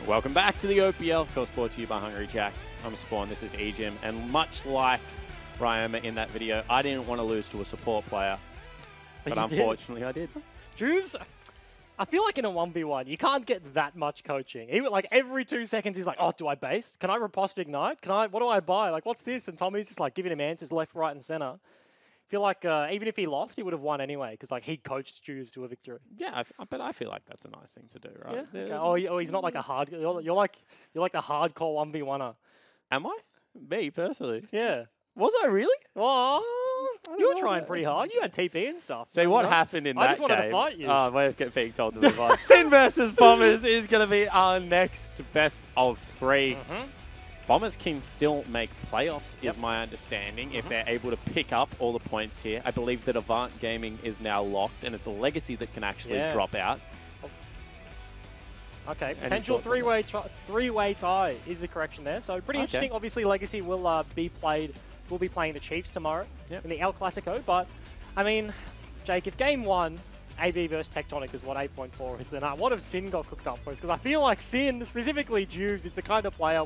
Welcome back to the OPL, of course, brought to you by Hungry Jacks. I'm Spawn, this is eJim, and much like Ryoma in that video, I didn't want to lose to a support player, but unfortunately I did. Juves, I feel like in a 1v1, you can't get that much coaching. Even like every 2 seconds, he's like, oh, do I base? Can I riposte ignite? What do I buy? Like, what's this? And Tommy's just like giving him answers left, right, and center. I feel like even if he lost, he would have won anyway because like he coached Juves to a victory. Yeah, but I feel like that's a nice thing to do, right? Yeah. Okay. Oh, he's not like a hard. You're like the hardcore 1v1er. Am I? Me personally? Yeah. Was I really? Oh, you were trying pretty hard. You had TP and stuff. See what happened in that game? I just wanted to fight you. Oh, we're being told to move on. Sin versus Bombers is going to be our next best of 3. Bombers can still make playoffs, is my understanding, if they're able to pick up all the points here. I believe that Avant Gaming is now locked, and it's a Legacy that can actually drop out. Okay, potential three-way tie is the correction there. So pretty interesting. Obviously, Legacy will be playing the Chiefs tomorrow in the El Clasico. But I mean, Jake, if game 1, AB versus Tectonic is what 8.4 is, then what if Sin got cooked up for us? Because I feel like Sin, specifically Juves, is the kind of player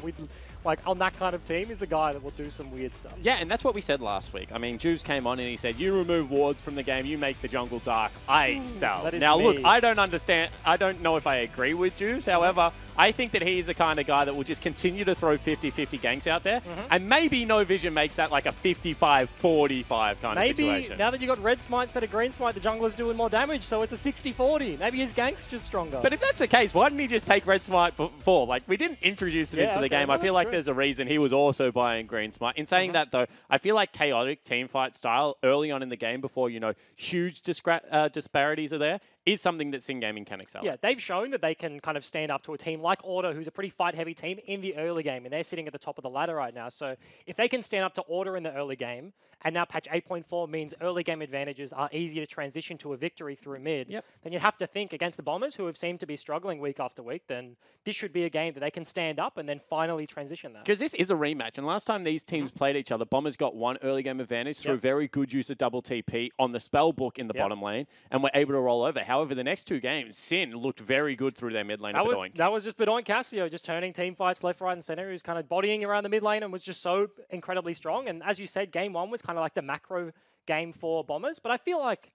like on that kind of team is the guy that will do some weird stuff. Yeah, and that's what we said last week. I mean, Juves came on and he said, you remove wards from the game, you make the jungle dark, I excel. Now look, I don't understand, I don't know if I agree with Juves, however, I think that he's the kind of guy that will just continue to throw 50-50 ganks out there, and maybe No Vision makes that like a 55-45 kind of situation. Maybe, now that you got red smite instead of green smite, the jungler's doing more damage, so it's a 60-40. Maybe his gank's just stronger. But if that's the case, why didn't he just take red smite before? Like, we didn't introduce it into the game. I feel like there's a reason he was also buying green smite. In saying that, though, I feel like chaotic teamfight style early on in the game before, you know, huge disparities are there is something that Sin Gaming can excel at. Yeah, they've shown that they can kind of stand up to a team like Order, who's a pretty fight-heavy team in the early game, and they're sitting at the top of the ladder right now. So if they can stand up to Order in the early game, and now patch 8.4 means early game advantages are easier to transition to a victory through mid, then you'd have to think against the Bombers, who have seemed to be struggling week after week, then this should be a game that they can stand up and then finally transition that. Because this is a rematch, and last time these teams played each other, Bombers got one early game advantage through very good use of double TP on the spell book in the bottom lane, and were able to roll over. However, the next 2 games, Sin looked very good through their mid lane. That was just Bedoink Cassio, just turning team fights left, right, and center. He was kind of bodying around the mid lane and was just so incredibly strong. And as you said, game 1 was kind of like the macro game for Bombers. But I feel like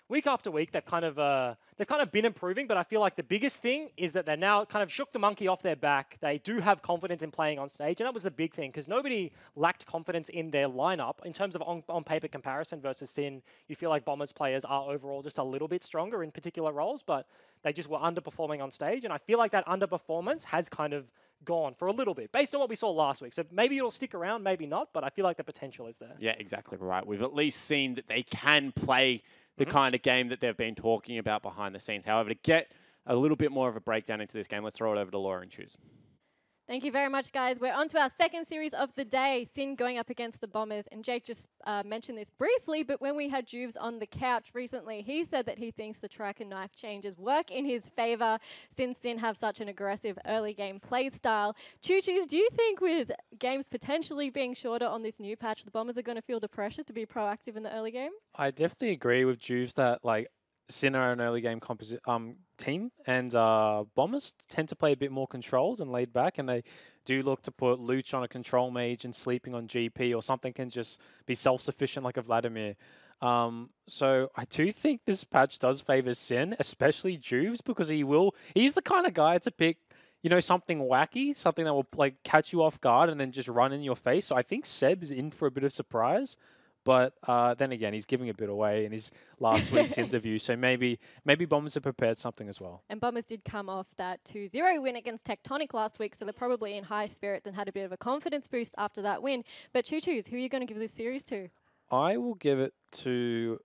week after week, they've kind of been improving, but I feel like the biggest thing is that they're now kind of shook the monkey off their back. They do have confidence in playing on stage, and that was the big thing, because nobody lacked confidence in their lineup. In terms of on-paper comparison versus Sin, you feel like Bombers players are overall just a little bit stronger in particular roles, but they just were underperforming on stage, and I feel like that underperformance has kind of gone for a little bit, based on what we saw last week. So maybe it'll stick around, maybe not, but I feel like the potential is there. Yeah, exactly right. We've at least seen that they can play the kind of game that they've been talking about behind the scenes. However, to get a little bit more of a breakdown into this game, let's throw it over to Laura and choose. Thank you very much, guys. We're on to our second series of the day, Sin going up against the Bombers. And Jake just mentioned this briefly, but when we had Juves on the couch recently, he said that he thinks the track and knife changes work in his favor since Sin have such an aggressive early game play style. Choo-choos, do you think with games potentially being shorter on this new patch, the Bombers are going to feel the pressure to be proactive in the early game? I definitely agree with Juves that, like, Sin are an early game team, and Bombers tend to play a bit more controlled and laid back, and they do look to put Luch on a control mage and sleeping on GP, or something can just be self-sufficient like a Vladimir. So I do think this patch does favor Sin, especially Juves, because he's the kind of guy to pick, you know, something wacky, something that will like catch you off guard and then just run in your face. So I think Seb's in for a bit of surprise. But then again, he's giving a bit away in his last week's interview. So maybe Bombers have prepared something as well. And Bombers did come off that 2-0 win against Tectonic last week, so they're probably in high spirits and had a bit of a confidence boost after that win. But Choo-choos, who are you going to give this series to? I will give it to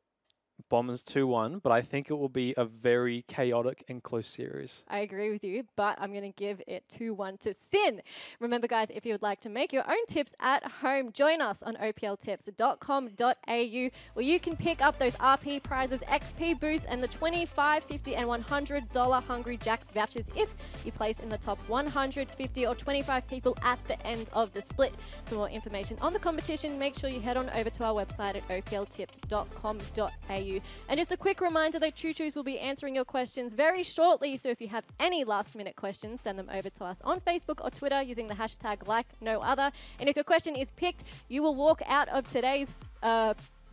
Bombers 2-1, but I think it will be a very chaotic and close series. I agree with you, but I'm going to give it 2-1 to Sin. Remember, guys, if you would like to make your own tips at home, join us on opltips.com.au, where you can pick up those RP prizes, XP boosts, and the $25, $50, and $100 Hungry Jacks vouchers if you place in the top 150 or 25 people at the end of the split. For more information on the competition, make sure you head on over to our website at opltips.com.au. you. And just a quick reminder that Choo Choos will be answering your questions very shortly. So if you have any last-minute questions, send them over to us on Facebook or Twitter using the hashtag #LikeNoOther. And if your question is picked, you will walk out of today's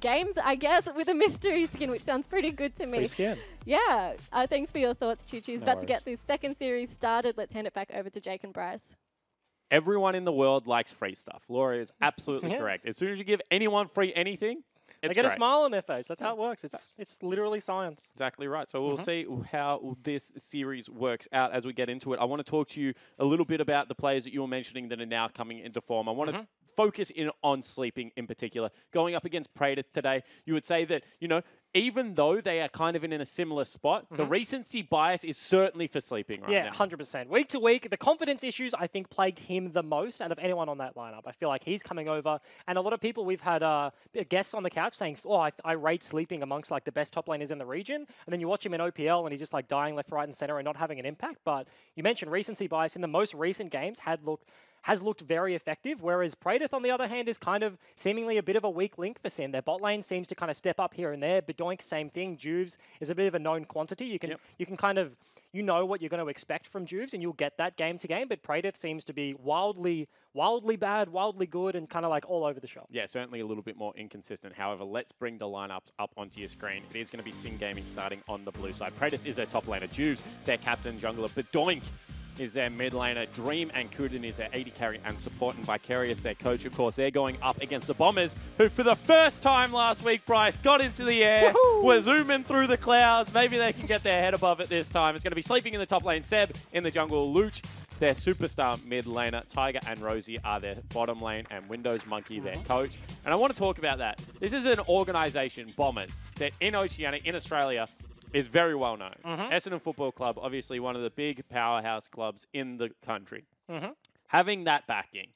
games, I guess, with a mystery skin, which sounds pretty good to me. Free skin. Yeah. Thanks for your thoughts, Choo Choos. No About to worries. get this second series started. Let's hand it back over to Jake and Bryce. Everyone in the world likes free stuff. Laura is absolutely Yeah. correct. As soon as you give anyone free anything, They it's get a great. smile on their face. That's how it works. It's literally science. Exactly right. So we'll see how this series works out as we get into it. I want to talk to you a little bit about the players that you were mentioning that are now coming into form. I want to focus in on sleeping in particular. Going up against Praetor today, you would say that, you know, even though they are kind of in a similar spot, the recency bias is certainly for sleeping right Yeah, now. 100%. Week to week, the confidence issues, I think, plagued him the most out of anyone on that lineup. I feel like he's coming over, and a lot of people, we've had guests on the couch saying, oh, I rate sleeping amongst like the best top laners in the region, and then you watch him in OPL and he's just like dying left, right, and center and not having an impact. But you mentioned recency bias in the most recent games has looked very effective, whereas Praetor, on the other hand, is kind of seemingly a bit of a weak link for Sin. Their bot lane seems to kind of step up here and there. Bedoink, same thing. Juves is a bit of a known quantity. You can kind of, you know what you're going to expect from Juves, and you'll get that game to game, but Praetor seems to be wildly bad, wildly good, and kind of like all over the shop. Yeah, certainly a little bit more inconsistent. However, let's bring the lineups up onto your screen. It is going to be Sin Gaming starting on the blue side. Praetor is their top laner. Juves, their captain jungler. Bedoink is their mid laner. Dream and Kuden is their AD carry and support, and Vicarious, their coach. Of course, they're going up against the Bombers, who for the first time last week, Bryce, got into the air. We're zooming through the clouds. Maybe they can get their head above it this time. It's going to be sleeping in the top lane. Seb in the jungle. Luch, their superstar mid laner. Tiger and Rosie are their bottom lane, and Windows Monkey, their coach. And I want to talk about that. This is an organization, Bombers, that in Oceania, in Australia, is very well known. Essendon Football Club, obviously one of the big powerhouse clubs in the country. Having that backing,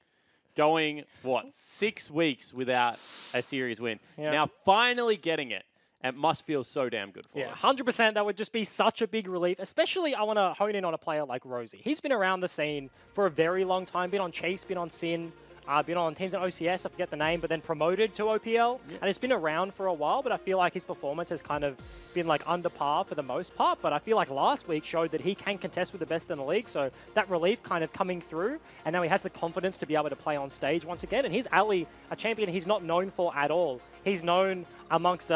going, 6 weeks without a series win. Yeah. Now finally getting it. It must feel so damn good for Yeah, them. 100%. That would just be such a big relief. Especially, I want to hone in on a player like Rosie. He's been around the scene for a very long time. Been on Chase, been on Sin, been on teams in OCS, I forget the name, but then promoted to OPL. And it's been around for a while, but I feel like his performance has kind of been like under par for the most part. But I feel like last week showed that he can contest with the best in the league. So that relief kind of coming through. And now he has the confidence to be able to play on stage once again. And he's Ali, a champion he's not known for at all. He's known amongst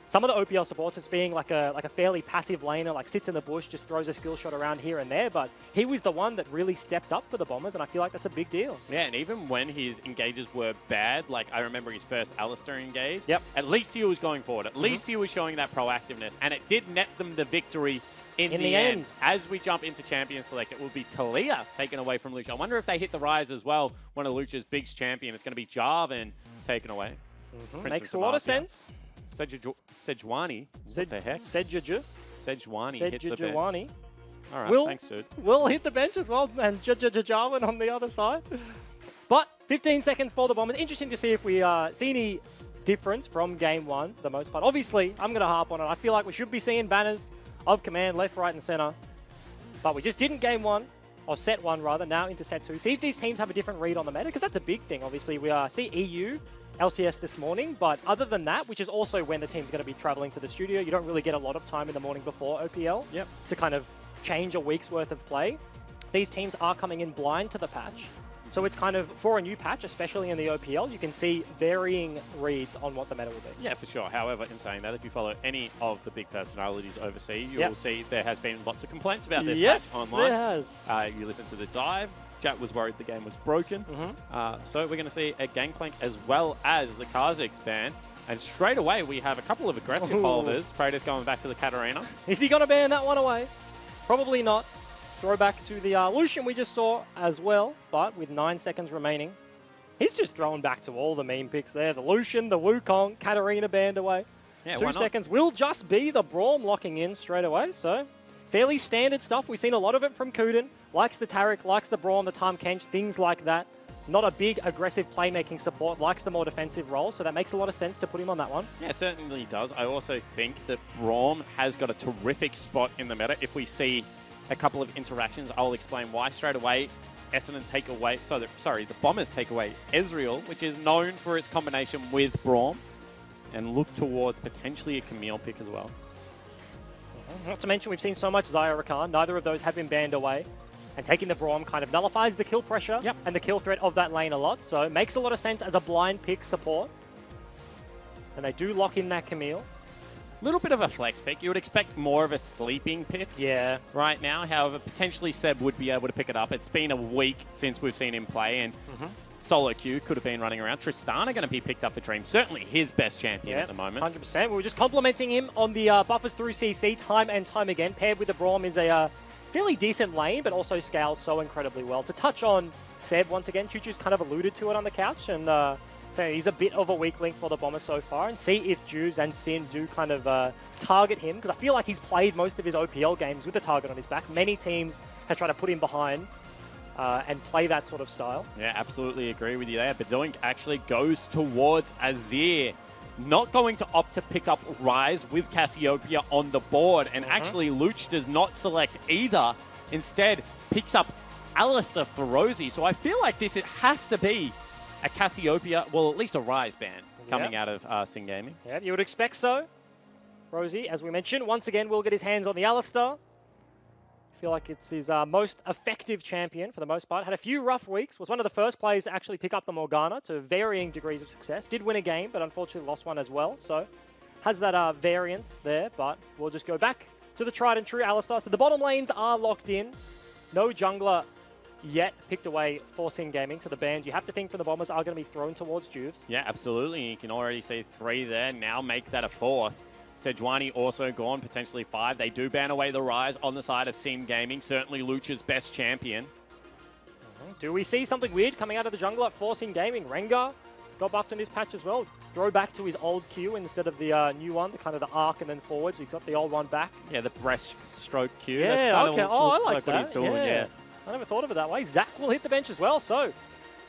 some of the OPL supports as being like a fairly passive laner, like sits in the bush, just throws a skill shot around here and there. But he was the one that really stepped up for the Bombers, and I feel like that's a big deal. Yeah, and even when his engages were bad, like I remember his first Alistair engage, Yep. at least he was going forward. At least he was showing that proactiveness, and it did net them the victory in the end. As we jump into Champion Select, it will be Talia taken away from Lucha. I wonder if they hit the rise as well. One of Lucha's big champion. It's going to be Jarvan taken away. Makes a lot of sense. Sejuani. What the heck? Sejuani. Sejuani hits the bench. Sejuani. All right, thanks, dude. Will hit the bench as well, and Jarvan on the other side. But 15 seconds for the Bombers. Interesting to see if we see any difference from game one for the most part. Obviously, I'm going to harp on it. I feel like we should be seeing banners of command left, right, and center. But we just didn't game one, or set one rather, now into set two. See if these teams have a different read on the meta, because that's a big thing. Obviously, we see EU, LCS this morning, but other than that, which is also when the team's going to be traveling to the studio, you don't really get a lot of time in the morning before OPL to kind of change a week's worth of play. These teams are coming in blind to the patch. So it's kind of, for a new patch, especially in the OPL, you can see varying reads on what the meta will be. Yeah, for sure. However, in saying that, if you follow any of the big personalities overseas, you will see there has been lots of complaints about this patch online. Yes, there has. You listen to the dive. Chat was worried the game was broken. So we're going to see a Gangplank as well as the Kha'Zix ban. And straight away, we have a couple of aggressive holders. Praetor's going back to the Katarina. Is he going to ban that one away? Probably not. Throwback to the Lucian we just saw as well, but with 9 seconds remaining. He's just thrown back to all the meme picks there. The Lucian, the Wukong, Katarina banned away. Yeah, 2 seconds will just be the Braum locking in straight away, so fairly standard stuff. We've seen a lot of it from Kuden. Likes the Taric, likes the Braum, the Tahm Kench, things like that. Not a big aggressive playmaking support, likes the more defensive role, so that makes a lot of sense to put him on that one. Yeah, certainly does. I also think that Braum has got a terrific spot in the meta. If we see a couple of interactions, I'll explain why straight away. Essendon take away, the Bombers take away Ezreal, which is known for its combination with Braum. and look towards potentially a Camille pick as well. Not to mention, we've seen so much Zyra Rakan. Neither of those have been banned away. And taking the Braum kind of nullifies the kill pressure and the kill threat of that lane a lot. So it makes a lot of sense as a blind pick support. And they do lock in that Camille. Little bit of a flex pick. You would expect more of a sleeping pick right now. However, potentially Seb would be able to pick it up. It's been a week since we've seen him play, and solo queue could have been running around. Tristana going to be picked up for Dream. Certainly his best champion at the moment. 100%. We were just complimenting him on the buffers through CC time and time again. Paired with the Braum is a fairly decent lane, but also scales so incredibly well. To touch on Seb once again, Choo Choo's kind of alluded to it on the couch, and so he's a bit of a weak link for the Bombers so far, and see if Juves and Sin do kind of target him, because I feel like he's played most of his OPL games with a target on his back. Many teams have tried to put him behind and play that sort of style. Yeah, absolutely agree with you there. But Doink actually goes towards Azir. Not going to opt to pick up Rise with Cassiopeia on the board, and actually Luch does not select either. Instead, picks up Alistair for Rosie. So I feel like it has to be a Cassiopeia, well, at least a Rise ban coming out of Sin Gaming. Yeah, you would expect so. Rosie, as we mentioned, once again will get his hands on the Alistair. I feel like it's his most effective champion for the most part. Had a few rough weeks. Was one of the first players to actually pick up the Morgana to varying degrees of success. Did win a game, but unfortunately lost one as well. So has that variance there, but we'll just go back to the tried and true Alistair. So the bottom lanes are locked in. No jungler yet picked away for Sin Gaming. So the bans, you have to think, for the Bombers are going to be thrown towards Juves. Yeah, absolutely. You can already see 3 there. Now make that a 4th. Sejuani also gone, potentially 5. They do ban away the Rise on the side of Sin Gaming. Certainly Luch's best champion. Do we see something weird coming out of the jungler for Sin Gaming? Rengar got buffed in this patch as well. Throw back to his old Q instead of the new one, the kind of the arc and then forwards. We've got the old one back. Yeah, the breaststroke Q. Yeah, that's kind okay. of I like what that. he's doing, yeah. I never thought of it that way. Zach will hit the bench as well, so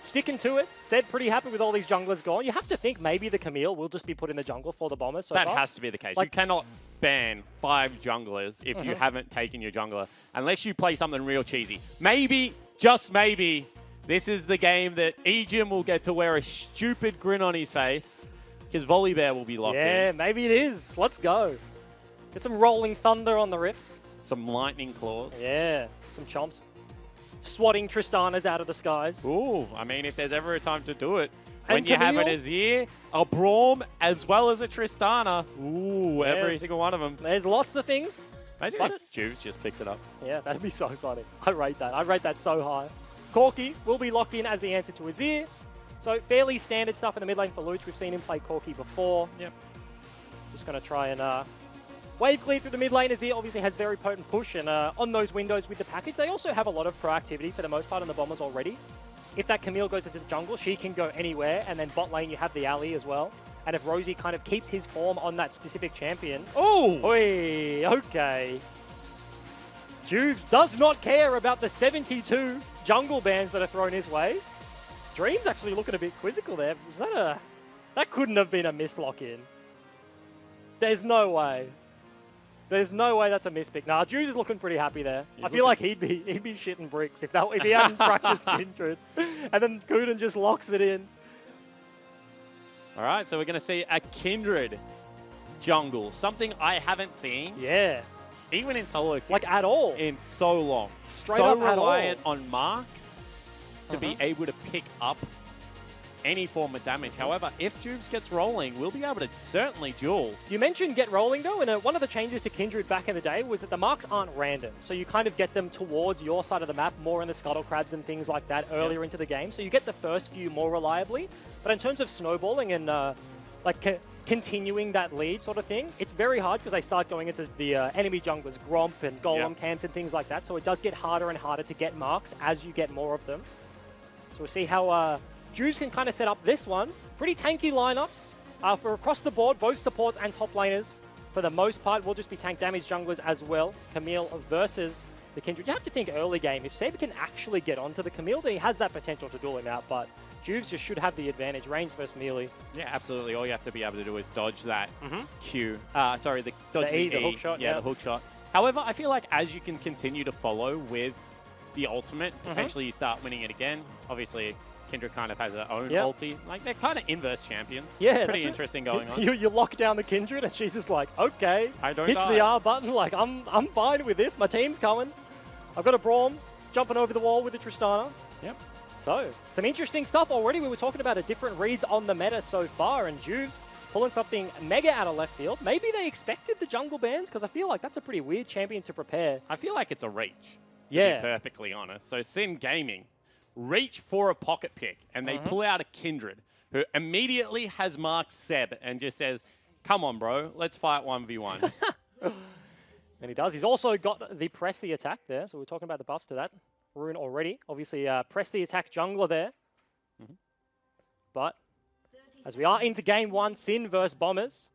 sticking to it. Said pretty happy with all these junglers gone. You have to think maybe the Camille will just be put in the jungle for the Bombers so That far. has to be the case. You cannot ban 5 junglers if you haven't taken your jungler, unless you play something real cheesy. Maybe, just maybe, this is the game that Ejim will get to wear a stupid grin on his face, because Volibear will be locked in. Yeah, maybe it is. Let's go. Get some rolling thunder on the Rift. Some lightning claws. Yeah, some chomps. Swatting Tristanas out of the skies. Ooh, I mean, if there's ever a time to do it, when you have an Azir, a Braum, as well as a Tristana. Ooh, every single one of them. There's lots of things. Imagine if Juves just picks it up. Yeah, that'd be so funny. I rate that. I rate that so high. Corki will be locked in as the answer to Azir. So fairly standard stuff in the mid lane for Luch. We've seen him play Corki before. Yep. Just going to try and wave clear through the mid lane. Azir obviously has very potent push, and on those windows with the package, they also have a lot of proactivity for the most part on the Bombers already. If that Camille goes into the jungle, she can go anywhere, and then bot lane you have the alley as well. And if Rosie kind of keeps his form on that specific champion... Oh! Oi, okay. Juves does not care about the 72 jungle bans that are thrown his way. Dream's actually looking a bit quizzical there. Was that a... That couldn't have been a mislock-in. There's no way. There's no way that's a mispick. Nah, Juves is looking pretty happy there. I feel like he'd be shitting bricks if he hadn't practiced Kindred. And then Kuden just locks it in. All right, so we're going to see a Kindred jungle. Something I haven't seen. Yeah. Even in solo queue. Like at all. In so long. Straight up at all. So reliant on marks to be able to pick up any form of damage. However, if Juves gets rolling, we'll be able to certainly duel. You mentioned get rolling though, and one of the changes to Kindred back in the day was that the marks aren't random. So you kind of get them towards your side of the map, more in the scuttle crabs and things like that earlier into the game. So you get the first few more reliably. But in terms of snowballing and continuing that lead sort of thing, it's very hard because they start going into the enemy junglers, Gromp and Golem camps and things like that. So it does get harder and harder to get marks as you get more of them. So we'll see how Juves can kind of set up this one. Pretty tanky lineups for across the board, both supports and top laners. For the most part, will just be tank damage junglers as well. Camille versus the Kindred. You have to think early game. If Seb can actually get onto the Camille, then he has that potential to duel him out. But Juves just should have the advantage. Range versus melee. Yeah, absolutely. All you have to be able to do is dodge that Q. Dodge the hook shot. Yeah, the hook shot. However, I feel like as you can continue to follow with the ultimate, potentially you start winning it again. Obviously, Kindred kind of has her own ulti. Like, they're kind of inverse champions. Yeah, pretty interesting going on. You lock down the Kindred, and she's just like, okay. I don't hits die. the R button, like, I'm fine with this. My team's coming. I've got a Braum jumping over the wall with the Tristana. Yep. So, some interesting stuff already. We were talking about different reads on the meta so far, and Juves pulling something mega out of left field. Maybe they expected the jungle bans, because I feel like that's a pretty weird champion to prepare. I feel like it's a reach, to be perfectly honest. So Sin Gaming reach for a pocket pick, and they pull out a Kindred, who immediately has marked Seb and just says, come on, bro, let's fight 1v1. And he does. He's also got the press the attack there, so we're talking about the buffs to that rune already. Obviously, press the attack jungler there. But as we are into game 1, Sin versus Bombers,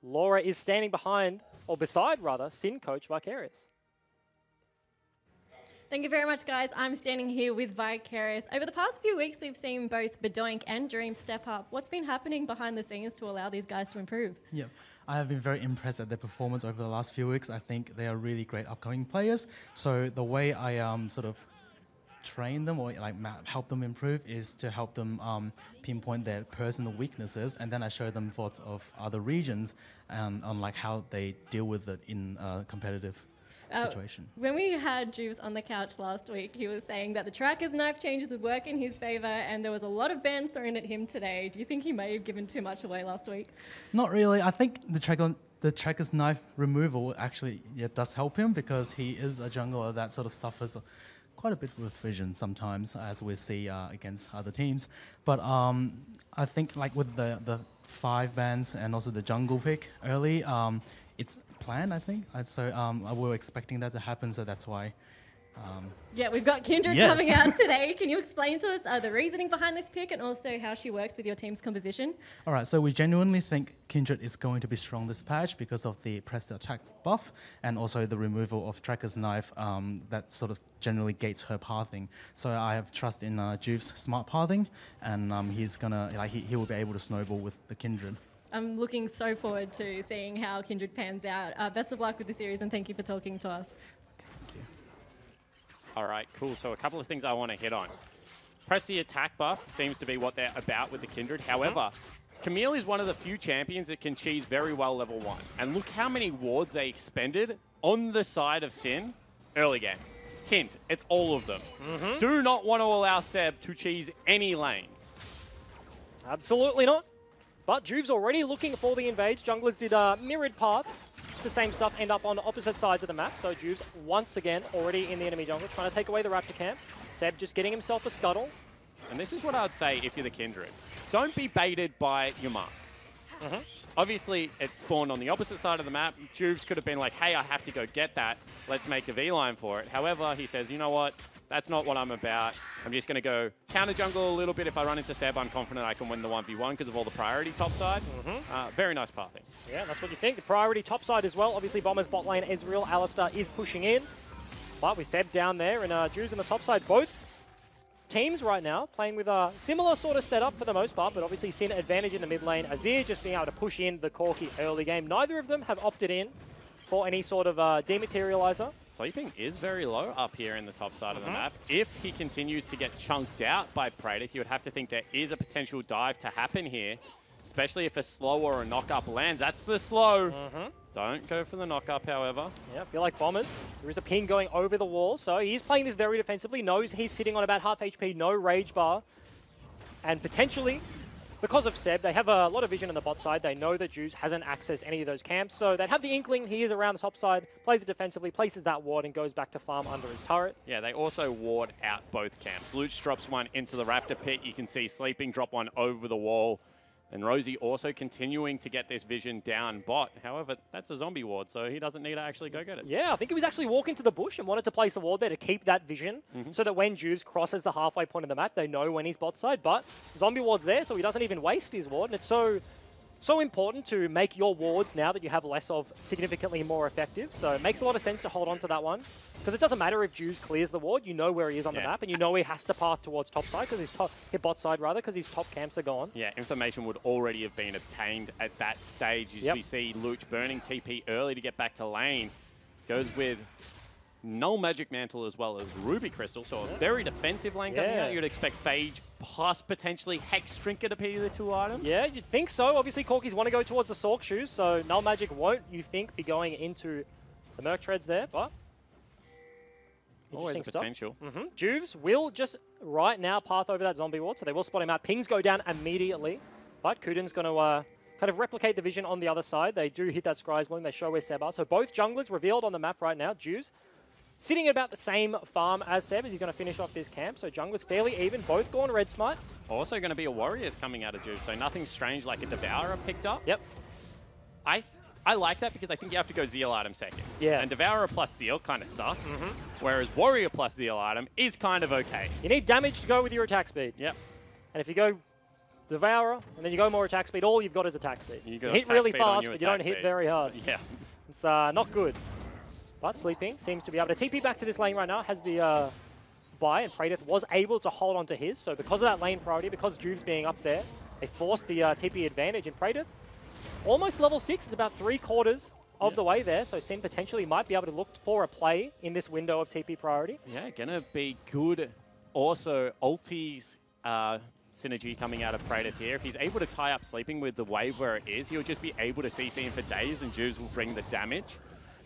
Laura is standing behind, or beside rather, Sin coach Vicarious. Thank you very much, guys. I'm standing here with Vicarious. Over the past few weeks, we've seen both Bedoink and Dream step up. What's been happening behind the scenes to allow these guys to improve? Yeah, I have been very impressed at their performance over the last few weeks. I think they are really great upcoming players. So the way I sort of train them or like help them improve is to help them pinpoint their personal weaknesses, and then I show them thoughts of other regions on like how they deal with it in competitive situation. When we had Juves on the couch last week, he was saying that the tracker's knife changes would work in his favor, and there was a lot of bans thrown at him today. Do you think he may have given too much away last week? Not really. I think the tracker's knife removal actually does help him, because he is a jungler that sort of suffers quite a bit with vision sometimes, as we see against other teams. But I think like with the 5 bans and also the jungle pick early, it's planned, I think. So we were expecting that to happen, so that's why. Yeah, we've got Kindred coming out today. Can you explain to us the reasoning behind this pick, and also how she works with your team's composition? All right, so we genuinely think Kindred is going to be strong this patch because of the press to attack buff, and also the removal of Tracker's Knife that sort of generally gates her pathing. So I have trust in Juve's smart pathing, and he's gonna he will be able to snowball with the Kindred. I'm looking so forward to seeing how Kindred pans out. Best of luck with the series, and thank you for talking to us. All right, cool. So a couple of things I want to hit on. Press the attack buff seems to be what they're about with the Kindred. However, Camille is one of the few champions that can cheese very well level 1. And look how many wards they expended on the side of Sin early game. Hint, it's all of them. Do not want to allow Seb to cheese any lanes. Absolutely not. But Juve's already looking for the invades. Junglers did mirrored paths. The same stuff end up on opposite sides of the map. So Juve's once again already in the enemy jungle, trying to take away the Raptor camp. Seb just getting himself a scuttle. And this is what I would say if you're the Kindred. Don't be baited by your marks. Obviously, it's spawned on the opposite side of the map. Juves could have been like, hey, I have to go get that. Let's make a V-line for it. However, he says, you know what? That's not what I'm about. I'm just going to go counter jungle a little bit. If I run into Seb, I'm confident I can win the 1v1 because of all the priority topside. Very nice pathing. Yeah, that's what you think. The priority topside as well. Obviously, Bomber's bot lane, Ezreal, Alistar is pushing in. But with Seb down there and Juves on the top side, both teams right now playing with a similar sort of setup for the most part, but obviously Sin advantage in the mid lane. Azir just being able to push in the Corki early game. Neither of them have opted in for any sort of dematerializer. Sleeping is very low up here in the top side of the map. If he continues to get chunked out by Praetus, you would have to think there is a potential dive to happen here, especially if a slow or a knock-up lands. That's the slow. Don't go for the knock-up, however. Yeah, I feel like Bombers. There is a ping going over the wall, so he's playing this very defensively, knows he's sitting on about half HP, no rage bar, and potentially, because of Seb, they have a lot of vision on the bot side. They know that Juves hasn't accessed any of those camps, so they have the inkling he is around the top side, plays it defensively, places that ward, and goes back to farm under his turret. Yeah, they also ward out both camps. Luch drops one into the Raptor pit. You can see Sleeping drop one over the wall. And Rosie also continuing to get this vision down bot. However, that's a zombie ward, so he doesn't need to actually go get it. Yeah, I think he was actually walking to the bush and wanted to place a ward there to keep that vision so that when Juves crosses the halfway point of the map, they know when he's bot side. But zombie ward's there, so he doesn't even waste his ward. And it's so important to make your wards now that you have less of significantly more effective. So it makes a lot of sense to hold on to that one. Because it doesn't matter if Juves clears the ward, you know where he is on the map, and you know he has to path towards top side, because his bot side rather, because his top camps are gone. Yeah, information would already have been obtained at that stage. As we see Luch burning TP early to get back to lane. Goes with Null Magic Mantle as well as Ruby Crystal, so a very defensive lane coming out. You'd expect Phage plus potentially Hex Trinket to be the 2 items. Yeah, you'd think so. Obviously, Corkies want to go towards the Sork Shoes, so Null Magic won't, you think, be going into the Merc Treads there, but... Always a potential. Juves will just right now path over that zombie ward, so they will spot him out. Pings go down immediately, but Kuden's going to kind of replicate the vision on the other side. They do hit that Scry's Bloom. They show where Seb are. So both junglers revealed on the map right now. Juves sitting at about the same farm as Seb as he's going to finish off this camp. So junglers fairly even, both going red smite. Also going to be a Warriors coming out of Juves, so nothing strange like a Devourer picked up. Yep. I like that because I think you have to go Zeal item second. Yeah. And Devourer plus Zeal kind of sucks, whereas Warrior plus Zeal item is kind of okay. You need damage to go with your attack speed. Yep. And if you go Devourer, and then you go more attack speed, all you've got is attack speed. You hit really fast, but you don't hit very hard. Yeah. It's not good. But Sleeping seems to be able to TP back to this lane right now, has the buy, and Praedyth was able to hold on to his. So because of that lane priority, because Juves being up there, they forced the TP advantage in Praedyth. Almost level 6, it's about 3/4 of the way there, so Sin potentially might be able to look for a play in this window of TP priority. Yeah, gonna be good. Also, ulti's synergy coming out of Praedyth here. If he's able to tie up Sleeping with the wave where it is, he'll just be able to CC him for days, and Juves will bring the damage,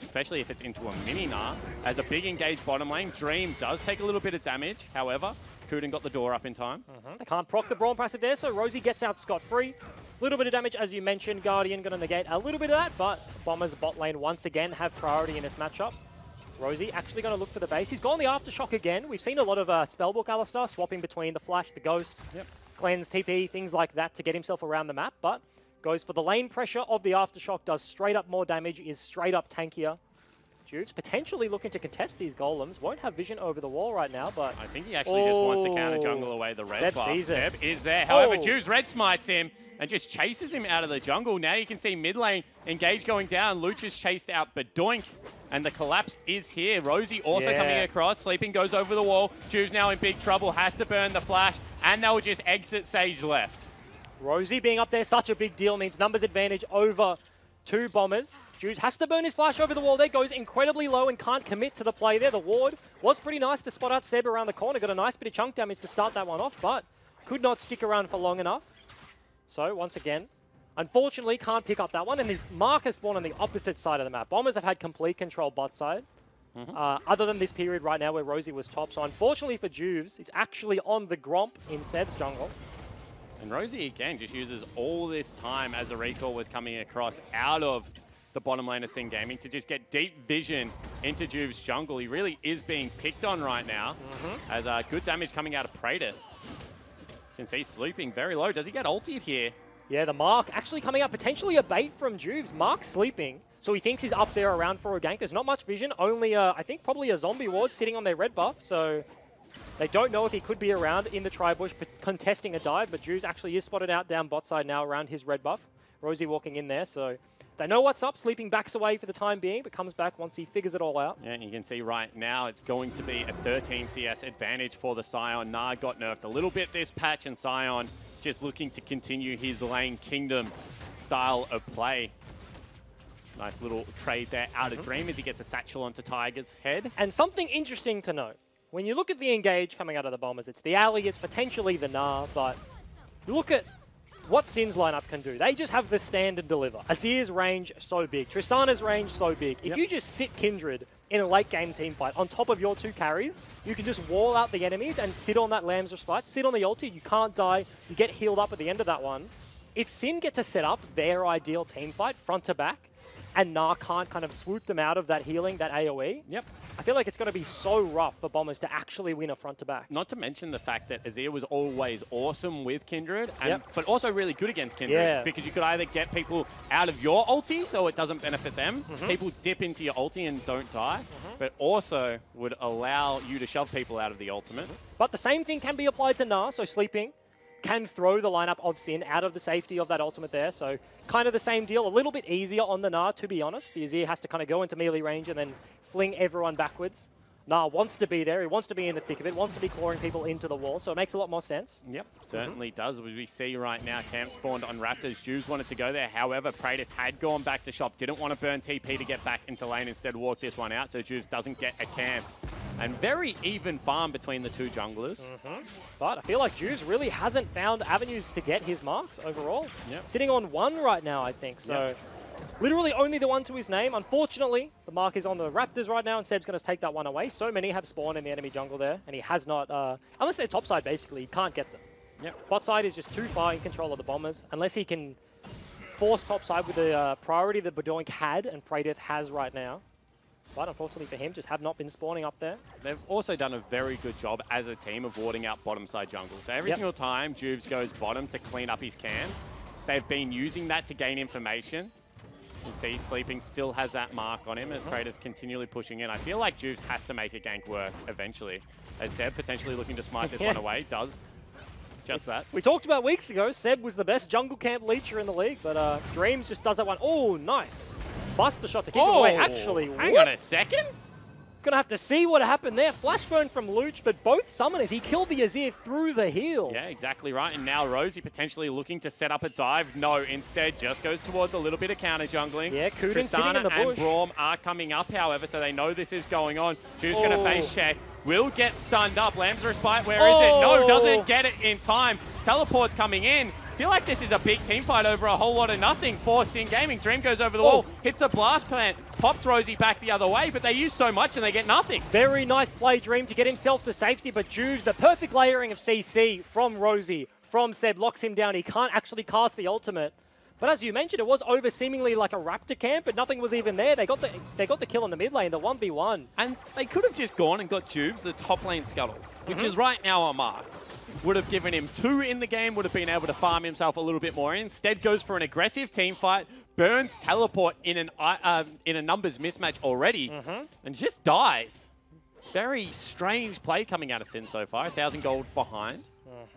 especially if it's into a mini-Gnar. As a big engaged bottom lane, Dream does take a little bit of damage, however, Kuden got the door up in time. They can't proc the Brawn passive there, so Rosie gets out scot-free. A little bit of damage, as you mentioned. Guardian going to negate a little bit of that, but Bombers bot lane once again have priority in this matchup. Rosie actually going to look for the base. He's gone the Aftershock again. We've seen a lot of Spellbook Alistar swapping between the Flash, the Ghost, Cleanse, TP, things like that to get himself around the map, but goes for the lane pressure of the Aftershock, does straight up more damage, is straight up tankier. Juves potentially looking to contest these golems. Won't have vision over the wall right now, but... I think he actually just wants to counter jungle away the red buff. Sees it. Seb is there. However, Juves red smites him and just chases him out of the jungle. Now you can see mid lane engage going down. Luch is chased out, but doink. And the collapse is here. Rosie also coming across. Sleeping goes over the wall. Juves now in big trouble. Has to burn the flash. And they'll just exit Sage left. Rosie being up there, such a big deal, means numbers advantage over 2 Bombers. Juves has to burn his flash over the wall there, goes incredibly low and can't commit to the play there. The ward was pretty nice to spot out Seb around the corner, got a nice bit of chunk damage to start that one off, but could not stick around for long enough. So once again, unfortunately can't pick up that one, and his mark has spawned on the opposite side of the map. Bombers have had complete control bot side, other than this period right now where Rosie was top. So unfortunately for Juves, it's actually on the Gromp in Seb's jungle. And Rosie again just uses all this time as the recall was coming across out of the bottom lane of Sin Gaming to just get deep vision into Juve's jungle. He really is being picked on right now as good damage coming out of Praedyth. You can see Sleeping very low. Does he get ultied here? Yeah, the Mark actually coming up, potentially a bait from Juves. Mark sleeping, so he thinks he's up there around for a gank. There's not much vision, only I think probably a zombie ward sitting on their red buff, so they don't know if he could be around in the tri-bush contesting a dive, but Juves actually is spotted out down bot side now around his red buff. Rosie walking in there, so they know what's up. Sleeping backs away for the time being, but comes back once he figures it all out. Yeah, you can see right now it's going to be a 13 CS advantage for the Scion. Gnar got nerfed a little bit this patch, and Scion just looking to continue his lane kingdom style of play. Nice little trade there out of Dream as he gets a satchel onto Tiger's head. And something interesting to note, when you look at the engage coming out of the Bombers, it's the alley, it's potentially the Gnar, but look at what Sin's lineup can do. They just have the stand and deliver. Azir's range so big. Tristana's range so big. If you just sit Kindred in a late game team fight on top of your 2 carries, you can just wall out the enemies and sit on that Lamb's Respite, sit on the ulti, you can't die, you get healed up at the end of that one. If Sin get to set up their ideal team fight front to back, and Gnar can't kind of swoop them out of that healing, that AoE, I feel like it's going to be so rough for Bombers to actually win a front-to-back. Not to mention the fact that Azir was always awesome with Kindred, but also really good against Kindred, because you could either get people out of your ulti so it doesn't benefit them, people dip into your ulti and don't die, but also would allow you to shove people out of the ultimate. But the same thing can be applied to Gnar, so Sleeping can throw the lineup of Sin out of the safety of that ultimate there, so kind of the same deal, a little bit easier on the Gnar, to be honest. The Azir has to kind of go into melee range and then fling everyone backwards Nah wants to be there. He wants to be in the thick of it, wants to be clawing people into the wall, so it makes a lot more sense. Yep, certainly does. As we see right now, camp spawned on Raptors. Juves wanted to go there. However, Praetor had gone back to shop, didn't want to burn TP to get back into lane, instead walk this one out, so Juves doesn't get a camp. And very even farm between the two junglers. But I feel like Juves really hasn't found avenues to get his marks overall. Yep. Sitting on 1 right now, I think, so... Yep. Literally only the one to his name. Unfortunately, the mark is on the Raptors right now, and Seb's going to take that one away. So many have spawned in the enemy jungle there, and he has not... unless they're topside, basically, he can't get them. Yep. Bot side is just too far in control of the Bombers. Unless he can force topside with the priority that Badoink had and Praetor has right now. But unfortunately for him, just have not been spawning up there. They've also done a very good job as a team of warding out bottom side jungle. So every single time Juves goes bottom to clean up his cans, they've been using that to gain information. You can see Sleeping still has that mark on him as Praetor's continually pushing in. I feel like Juves has to make a gank work eventually. As Seb potentially looking to smite this one away, does just that. We talked about weeks ago, Seb was the best jungle camp leecher in the league, but Dreams just does that one. Oh, nice. Buster shot to keep it away. Actually, hang on a second. Gonna have to see what happened there. Flash burn from Luch, but both summoners, he killed the Azir through the heel. Yeah, exactly right. And now Rosie potentially looking to set up a dive. No, instead just goes towards a little bit of counter jungling. Yeah, Kuden sitting in the bush. And Braum are coming up, however, so they know this is going on. Juve's going to face check. Will get stunned up. Lamb's Respite, where is it? No, doesn't get it in time. Teleport's coming in. Feel like this is a big team fight over a whole lot of nothing for Sin Gaming. Dream goes over the wall, hits a blast plant, pops Rosie back the other way, but they use so much and they get nothing. Very nice play, Dream, to get himself to safety, but Juves, the perfect layering of CC from Rosie, from Seb, locks him down. He can't actually cast the ultimate. But as you mentioned, it was over seemingly like a Raptor camp, but nothing was even there. They got the kill on the mid lane, the 1v1. And they could have just gone and got Juves, the top lane scuttle, which is right now on mark. Would have given him 2 in the game, would have been able to farm himself a little bit more. Instead goes for an aggressive team fight, burns Teleport in a numbers mismatch already, and just dies. Very strange play coming out of Sin so far. 1,000 gold behind.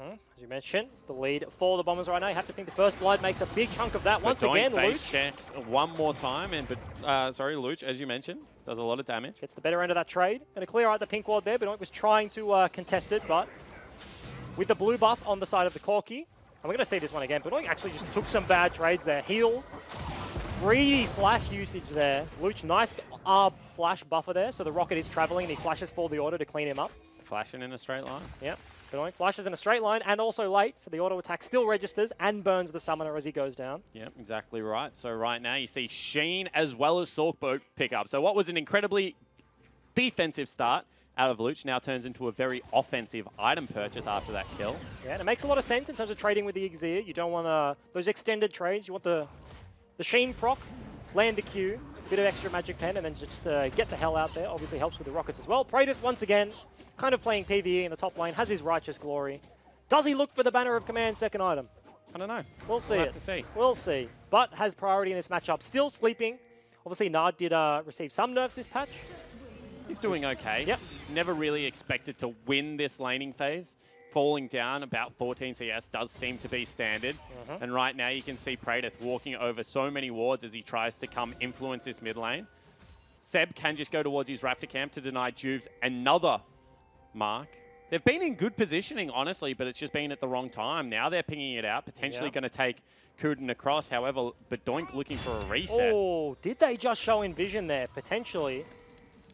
As you mentioned, the lead for the Bombers right now. You have to think the first blood makes a big chunk of that. Once again, Luch checks one more time, and Luch, as you mentioned, does a lot of damage. Gets the better end of that trade. Going to clear out the pink ward there, but was trying to contest it, but with the blue buff on the side of the Corki, and we're going to see this one again, but Badoink actually just took some bad trades there. Heals, greedy flash usage there. Luch, nice flash buffer there, so the rocket is traveling and he flashes for the order to clean him up. Flashing in a straight line. Yep. Badoink flashes in a straight line and also late, so the auto attack still registers and burns the summoner as he goes down. Yep, exactly right. So right now you see Sheen as well as Saltboat pick up. So what was an incredibly defensive start out of Luch now turns into a very offensive item purchase after that kill. Yeah, and it makes a lot of sense in terms of trading with the Exir. You don't want those extended trades. You want the Sheen proc, land the Q, bit of extra magic pen, and then just get the hell out there. Obviously helps with the rockets as well. Praetor, once again, kind of playing PvE in the top lane, has his righteous glory. Does he look for the Banner of Command second item? I don't know. We'll see. We'll have to see. We'll see. But has priority in this matchup. Still sleeping. Obviously, Nard did receive some nerfs this patch. He's doing okay. Yep. Never really expected to win this laning phase. Falling down about 14 CS does seem to be standard. And right now you can see Praetor walking over so many wards as he tries to come influence this mid lane. Seb can just go towards his Raptor camp to deny Juves another mark. They've been in good positioning, honestly, but it's just been at the wrong time. Now they're pinging it out, potentially going to take Kuden across. However, Badoink looking for a reset. Oh, did they just show in vision there? Potentially.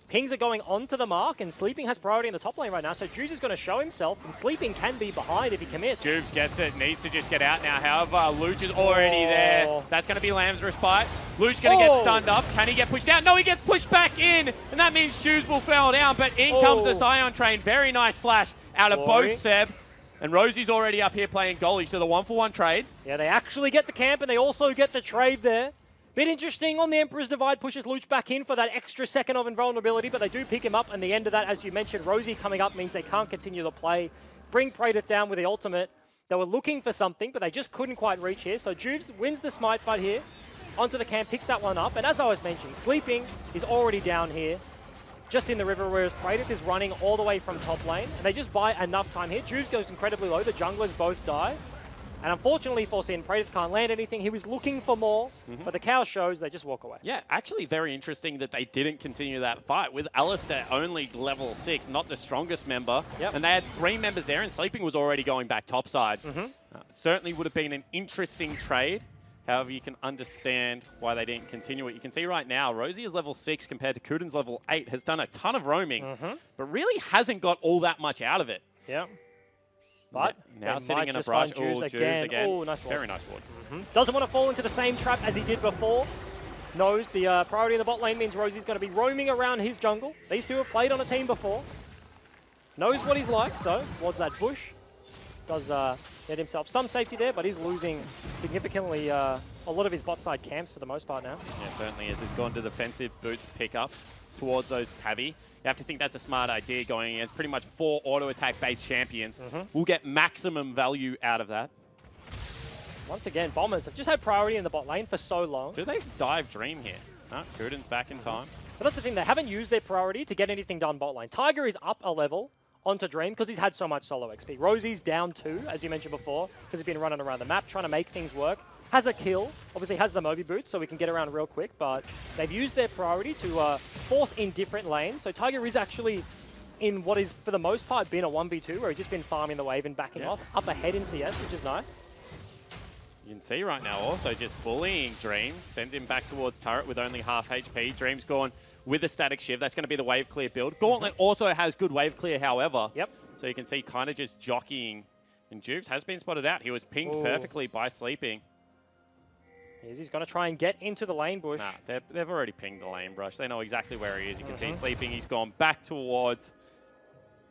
Pings are going onto the mark, and Sleeping has priority in the top lane right now, so Juves is going to show himself, and Sleeping can be behind if he commits. Juves gets it, needs to just get out now. However, Luch is already there. That's going to be Lamb's Respite. Luch going to get stunned up. Can he get pushed out? No, he gets pushed back in, and that means Juves will fall down, but in comes the Scion Train. Very nice flash out of both Seb. And Rosie's already up here playing goalie, so the 1-for-1 trade. Yeah, they actually get the camp, and they also get the trade there. Bit interesting on the Emperor's Divide, pushes Luch back in for that extra second of invulnerability, but they do pick him up, and the end of that, as you mentioned, Rosie coming up means they can't continue the play. Bring Praetor down with the ultimate. They were looking for something, but they just couldn't quite reach here, so Juves wins the smite fight here, onto the camp, picks that one up, and as I was mentioning, Sleeping is already down here, just in the river, whereas Praetor is running all the way from top lane, and they just buy enough time here. Juves goes incredibly low, the junglers both die. And unfortunately for Sin, Praedyth can't land anything. He was looking for more, but the cow shows they just walk away. Yeah, actually very interesting that they didn't continue that fight with Alistair only level 6, not the strongest member. Yep. And they had 3 members there, and Sleeping was already going back topside. Certainly would have been an interesting trade. However, you can understand why they didn't continue it. You can see right now, Rosie is level 6 compared to Kuden's level 8, has done a ton of roaming, but really hasn't got all that much out of it. Yeah. But now sitting in a brush. Juves again. Oh, nice ward. Very nice ward. Doesn't want to fall into the same trap as he did before. Knows the priority in the bot lane means Rosie's going to be roaming around his jungle. These two have played on a team before. Knows what he's like, so towards that bush. Does get himself some safety there, but he's losing significantly a lot of his bot side camps for the most part now. Yeah, certainly is. He's gone to defensive boots pickup towards those Tabby. You have to think that's a smart idea going against pretty much 4 auto-attack based champions. We'll get maximum value out of that. Once again, Bombers have just had priority in the bot lane for so long. Do they dive Dream here? Kuden's back in time. But that's the thing, they haven't used their priority to get anything done bot lane. Tiger is up a level onto Dream because he's had so much solo XP. Rosie's down 2, as you mentioned before, because he's been running around the map trying to make things work. Has a kill, obviously has the Moby boots, so we can get around real quick, but they've used their priority to force in different lanes. So Tiger is actually in what is, for the most part, been a 1v2, where he's just been farming the wave and backing off, up ahead in CS, which is nice. You can see right now also just bullying Dream, sends him back towards turret with only half HP. Dream's gone with a static shiv. That's going to be the wave clear build. Gauntlet also has good wave clear, however. Yep. So you can see kind of just jockeying. And Juves has been spotted out. He was pinged perfectly by Sleeping. He's going to try and get into the lane bush. Nah, they've already pinged the lane brush. They know exactly where he is. You can see Sleeping. He's gone back towards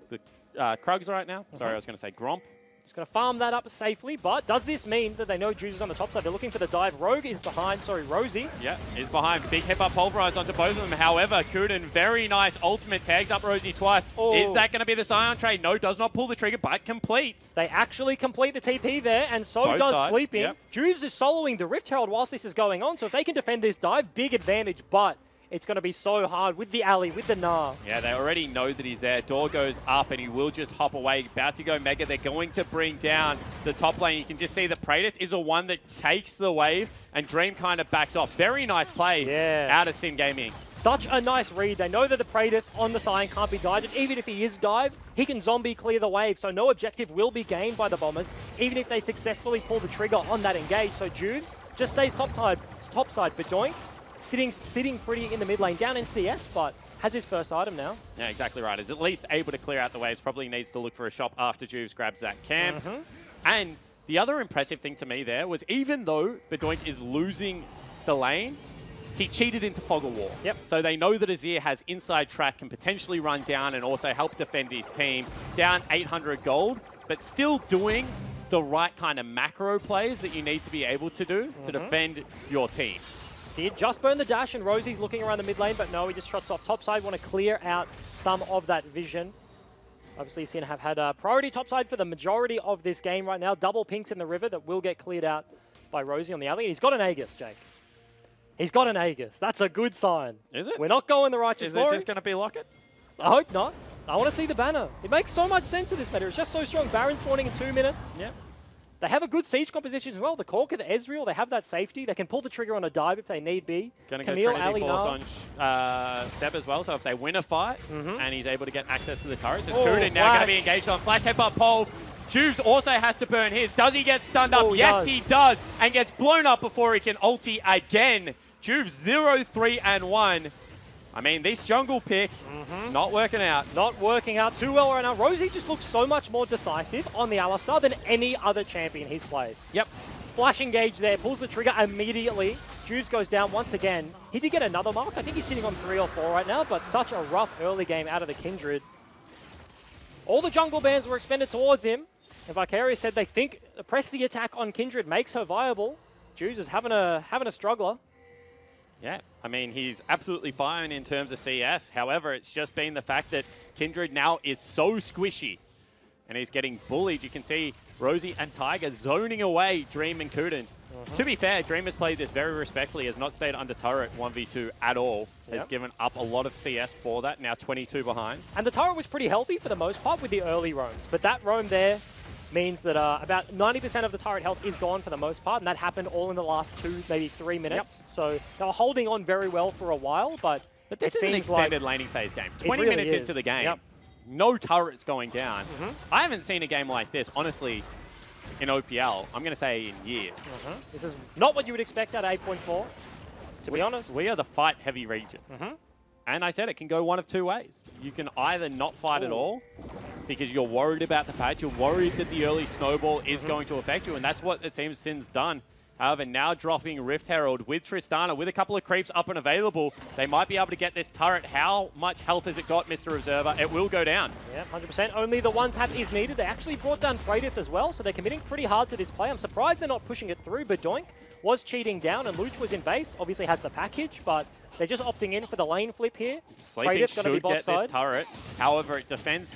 the Krugs right now. Sorry, I was going to say Gromp. Just going to farm that up safely, but does this mean that they know Juice is on the top side? They're looking for the dive. Rogue is behind, Rosie. Yeah, is behind. Big hip up pulverize onto both of them. However, Kuden, very nice ultimate, tags up Rosie twice. Is that going to be the Scion trade? No, does not pull the trigger, but completes. They actually complete the TP there, and so both does Sleeping. Yep. Juice is soloing the Rift Herald whilst this is going on, so if they can defend this dive, big advantage, but it's going to be so hard with the alley, with the Gnar. Yeah, they already know that he's there. Door goes up and he will just hop away. About to go Mega. They're going to bring down the top lane. You can just see that Praedyth is the one that takes the wave and Dream kind of backs off. Very nice play out of Sin Gaming. Such a nice read. They know that the Praedyth on the Scion can't be dived. And even if he is dived, he can zombie clear the wave. So no objective will be gained by the Bombers, even if they successfully pull the trigger on that engage. So Juves just stays topside, but Doink sitting pretty in the mid lane, down in CS, but has his first item now. Yeah, exactly right. Is at least able to clear out the waves. Probably needs to look for a shop after Juves grabs that camp. And the other impressive thing to me there was even though Bedoink is losing the lane, he cheated into Fog of War. Yep. So they know that Azir has inside track, can potentially run down and also help defend his team. Down 800 gold, but still doing the right kind of macro plays that you need to be able to do to defend your team. Did just burn the dash, and Rosie's looking around the mid lane, but no, he just trots off topside. Want to clear out some of that vision. Obviously, Sin have had priority topside for the majority of this game right now. Double pinks in the river that will get cleared out by Rosie on the alley. And he's got an Aegis, Jake. He's got an Aegis. That's a good sign. Is it? We're not going the righteous Is story. it just going to be Locket? I hope not. I want to see the banner. It makes so much sense in this meta. It's just so strong. Baron spawning in 2 minutes. Yep. They have a good siege composition as well. The Corker, the Ezreal, they have that safety. They can pull the trigger on a dive if they need be. Going to go Trinity Force on Seb as well, so if they win a fight and he's able to get access to the turrets, it's Kuden now going to be engaged on Flash Tape up pole. Juves also has to burn his. Does he get stunned up? Yes, he does, and gets blown up before he can ulti again. Juves 0-3-1. I mean, this jungle pick, not working out. Not working out too well right now. Rosie just looks so much more decisive on the Alistar than any other champion he's played. Yep. Flash engage there, pulls the trigger immediately. Juves goes down once again. He did get another mark. I think he's sitting on 3 or 4 right now, but such a rough early game out of the Kindred. All the jungle bans were expended towards him. And Vicarious said they think press the attack on Kindred makes her viable. Juves is having a struggler. Yeah, I mean, he's absolutely fine in terms of CS. However, it's just been the fact that Kindred now is so squishy and he's getting bullied. You can see Rosie and Tiger zoning away Dream and Kuden. To be fair, Dream has played this very respectfully, has not stayed under turret 1v2 at all. Has given up a lot of CS for that, now 22 behind. And the turret was pretty healthy for the most part with the early roams, but that roam there means that about 90% of the turret health is gone for the most part, and that happened all in the last 2, maybe 3 minutes. Yep. So they were holding on very well for a while, but this is an extended laning phase game. 20 really minutes is. into the game, yep. no turrets going down. I haven't seen a game like this, honestly, in OPL, I'm going to say in years. This is not what you would expect at 8.4, to be honest. We are the fight-heavy region. And I said it can go one of 2 ways. You can either not fight at all, because you're worried about the patch, you're worried that the early snowball is going to affect you, and that's what it seems Sin's done. However, now dropping Rift Herald with Tristana, with a couple of creeps up and available, they might be able to get this turret. How much health has it got, Mr. Observer? It will go down. Yeah, 100%. Only the 1 tap is needed. They actually brought down Freydith as well, so they're committing pretty hard to this play. I'm surprised they're not pushing it through, but Doink was cheating down, and Luch was in base. Obviously has the package, but they're just opting in for the lane flip here. Sleeping should get this turret. However, it depends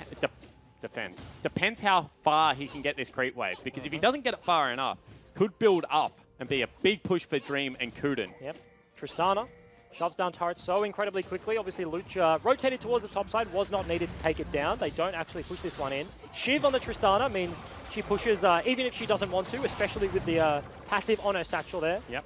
how far he can get this creep wave, because if he doesn't get it far enough, could build up and be a big push for Dream and Kuden. Yep. Tristana shoves down turret so incredibly quickly. Obviously, Luch rotated towards the top side, was not needed to take it down. They don't actually push this one in. Shiv on the Tristana means she pushes even if she doesn't want to, especially with the passive on her satchel there. Yep.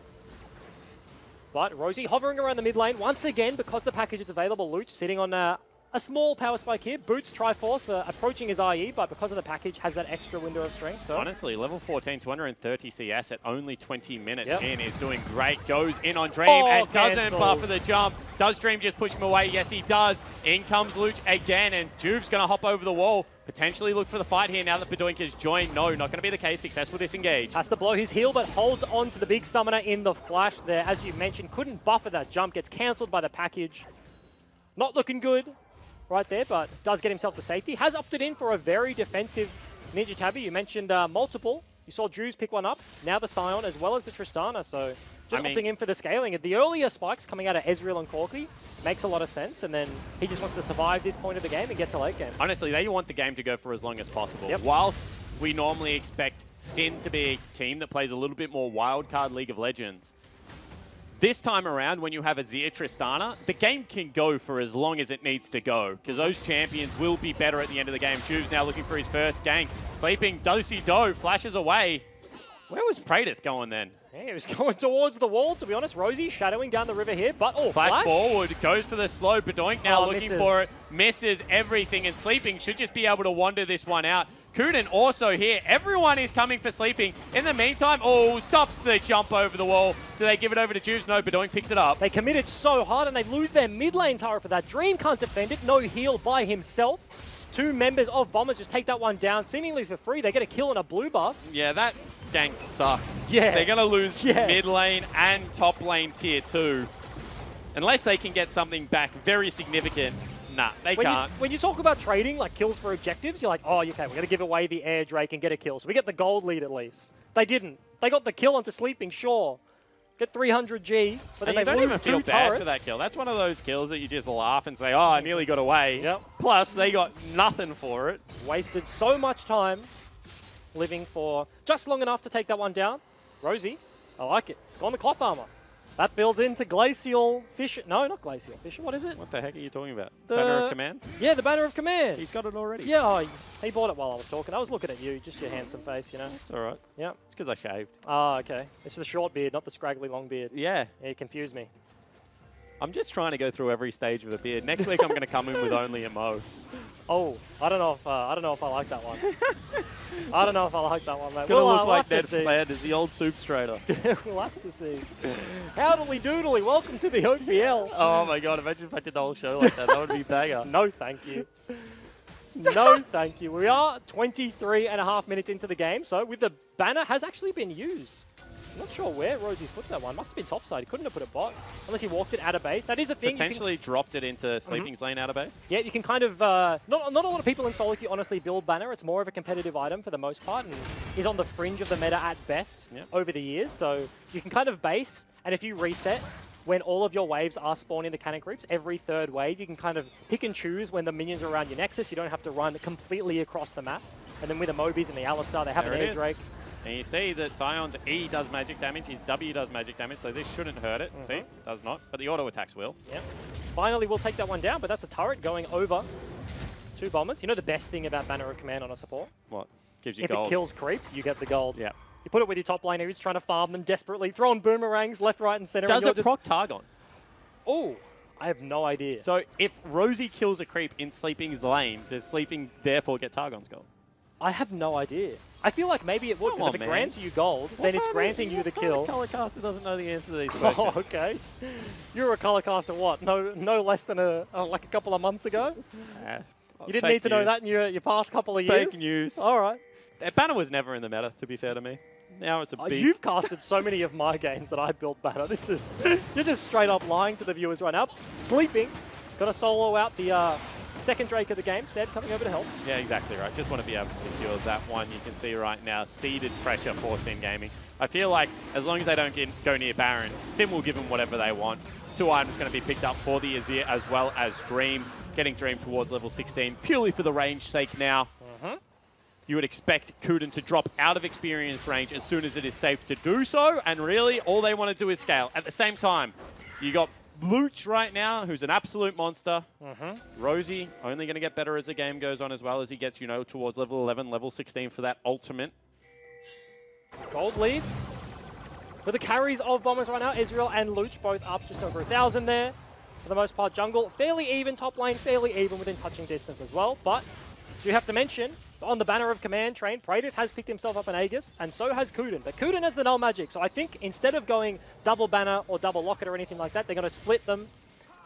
But Rosie hovering around the mid lane once again because the package is available. Luch sitting on a small power spike here. Boots Triforce approaching his IE, but because of the package has that extra window of strength. So honestly, level 14, 230 CS at only 20 minutes in is doing great. Goes in on Dream and doesn't buffer the jump. Does Dream just push him away? Yes, he does. In comes Luch again, and Juve's going to hop over the wall. Potentially look for the fight here now that Bedoink has joined. No, not going to be the case. Successful disengage. Has to blow his heal, but holds on to the big summoner in the flash there. As you mentioned, couldn't buffer that jump. Gets cancelled by the package. Not looking good right there, but does get himself to safety. Has opted in for a very defensive Ninja Tabby. You mentioned multiple. You saw Drews pick one up. Now the Scion as well as the Tristana. So just opting in for the scaling. The earlier spikes coming out of Ezreal and Corki makes a lot of sense. And then he just wants to survive this point of the game and get to late game. Honestly, they want the game to go for as long as possible. Yep. Whilst we normally expect Sin to be a team that plays a little bit more wildcard League of Legends, this time around, when you have a Zia Tristana, the game can go for as long as it needs to go, because those champions will be better at the end of the game. Juve's now looking for his first gank. Sleeping, do-si-do, flashes away. Where was Praedith going then? Yeah, he was going towards the wall, to be honest. Rosie shadowing down the river here, but flash forward, goes for the slow. Bedoink now looking for it, misses everything, and Sleeping should just be able to wander this one out. Kuden also here. Everyone is coming for Sleeping. In the meantime, stops the jump over the wall. Do they give it over to Juves? No, Bedoink picks it up. They committed so hard, and they lose their mid lane turret for that. Dream can't defend it. No heal by himself. 2 members of Bombers just take that one down, seemingly for free. They get a kill and a blue buff. Yeah, that gank sucked. Yeah. They're going to lose mid lane and top lane tier 2. Unless they can get something back very significant. Nah, they can't. When you talk about trading, like kills for objectives, you're like, oh, okay, we're going to give away the air Drake and get a kill. So we get the gold lead at least. They didn't. They got the kill onto Sleeping, sure. Get 300 G, but then they don't even feel bad turrets for that kill. That's one of those kills that you just laugh and say, oh, I nearly got away. Yep. Plus, they got nothing for it. Wasted so much time living for just long enough to take that one down. Rosie, I like it. It's on the cloth armor. That builds into Glacial Fissure. No, not Glacial Fissure. What is it? What the heck are you talking about? Banner of Command? Yeah, the Banner of Command. He's got it already. Yeah, he bought it while I was talking. I was looking at you, just your handsome face, you know. It's all right. Yeah. It's because I shaved. Oh, okay. It's the short beard, not the scraggly long beard. Yeah. Yeah, you confused me. I'm just trying to go through every stage of the beard. Next week I'm going to come in with only a mo. Oh, I don't know if I like that one. I don't know if I like that one, mate. Gonna look like Ned Flanders, the old soup strainer. We'll have to see. Howdly doodly, welcome to the OPL. Oh my god, imagine if I did the whole show like that. That would be banger. No, thank you. No, thank you. We are 23.5 minutes into the game, so with the banner has actually been used. I'm not sure where Rosie's put that one. Must have been topside. He couldn't have put it bot. Unless he walked it out of base. That is a thing. Potentially dropped it into Sleeping's lane out of base. Yeah, you can kind of... not a lot of people in solo queue honestly build banner. It's more of a competitive item for the most part. And is on the fringe of the meta at best over the years. So you can kind of base. And if you reset when all of your waves are spawning the cannon creeps, every 3rd wave, you can kind of pick and choose when the minions are around your nexus. You don't have to run completely across the map. And then with the Mobies and the Alistar, they have an air Drake. And you see that Sion's E does magic damage, his W does magic damage, so this shouldn't hurt it. See? Does not. But the auto attacks will. Yeah. Finally, we'll take that one down, but that's a turret going over 2 Bombers. You know the best thing about Banner of Command on a support? What? Gives you if gold. it kills creeps, you get the gold. Yeah. You put it with your top laner who's trying to farm them desperately, throwing boomerangs left, right, and center. Does and it proc Targons? Oh, I have no idea. So if Rosie kills a creep in Sleeping's lane, does Sleeping therefore get Targon's gold? I have no idea. I feel like maybe it would, Come because on, if it man. grants you gold, then it's granting you the kill. Color caster doesn't know the answer to these questions. Oh, okay. You're a color caster, what? No less than like a couple of months ago? You didn't need to know that in your past couple of years? Fake news. All right. Banner was never in the meta, to be fair to me. Now it's a big... You've casted so many of my games that I built Banner. This is... You're just straight up lying to the viewers right now. Sleeping. Got to solo out the second Drake of the game. Seb coming over to help. Yeah, exactly right. Just want to be able to secure that one. You can see right now, seeded pressure for Sin Gaming. I feel like as long as they don't go near Baron, Sin will give them whatever they want. 2 items going to be picked up for the Azir as well as Dream. Getting Dream towards level 16 purely for the range sake now. You would expect Kuden to drop out of experience range as soon as it is safe to do so. And really, all they want to do is scale. At the same time, you got Luch right now, who's an absolute monster. Rosie only going to get better as the game goes on as well as he gets, you know, towards level 11, level 16 for that ultimate. Gold leads for the carries of Bombers right now. Israel and Luch both up just over 1,000 there. For the most part, jungle fairly even, top lane fairly even within touching distance as well. But you have to mention, on the banner of command train, Praedyth has picked himself up an Aegis, and so has Kuden. But Kuden has the null magic, so I think instead of going double banner or double locket or anything like that, they're going to split them.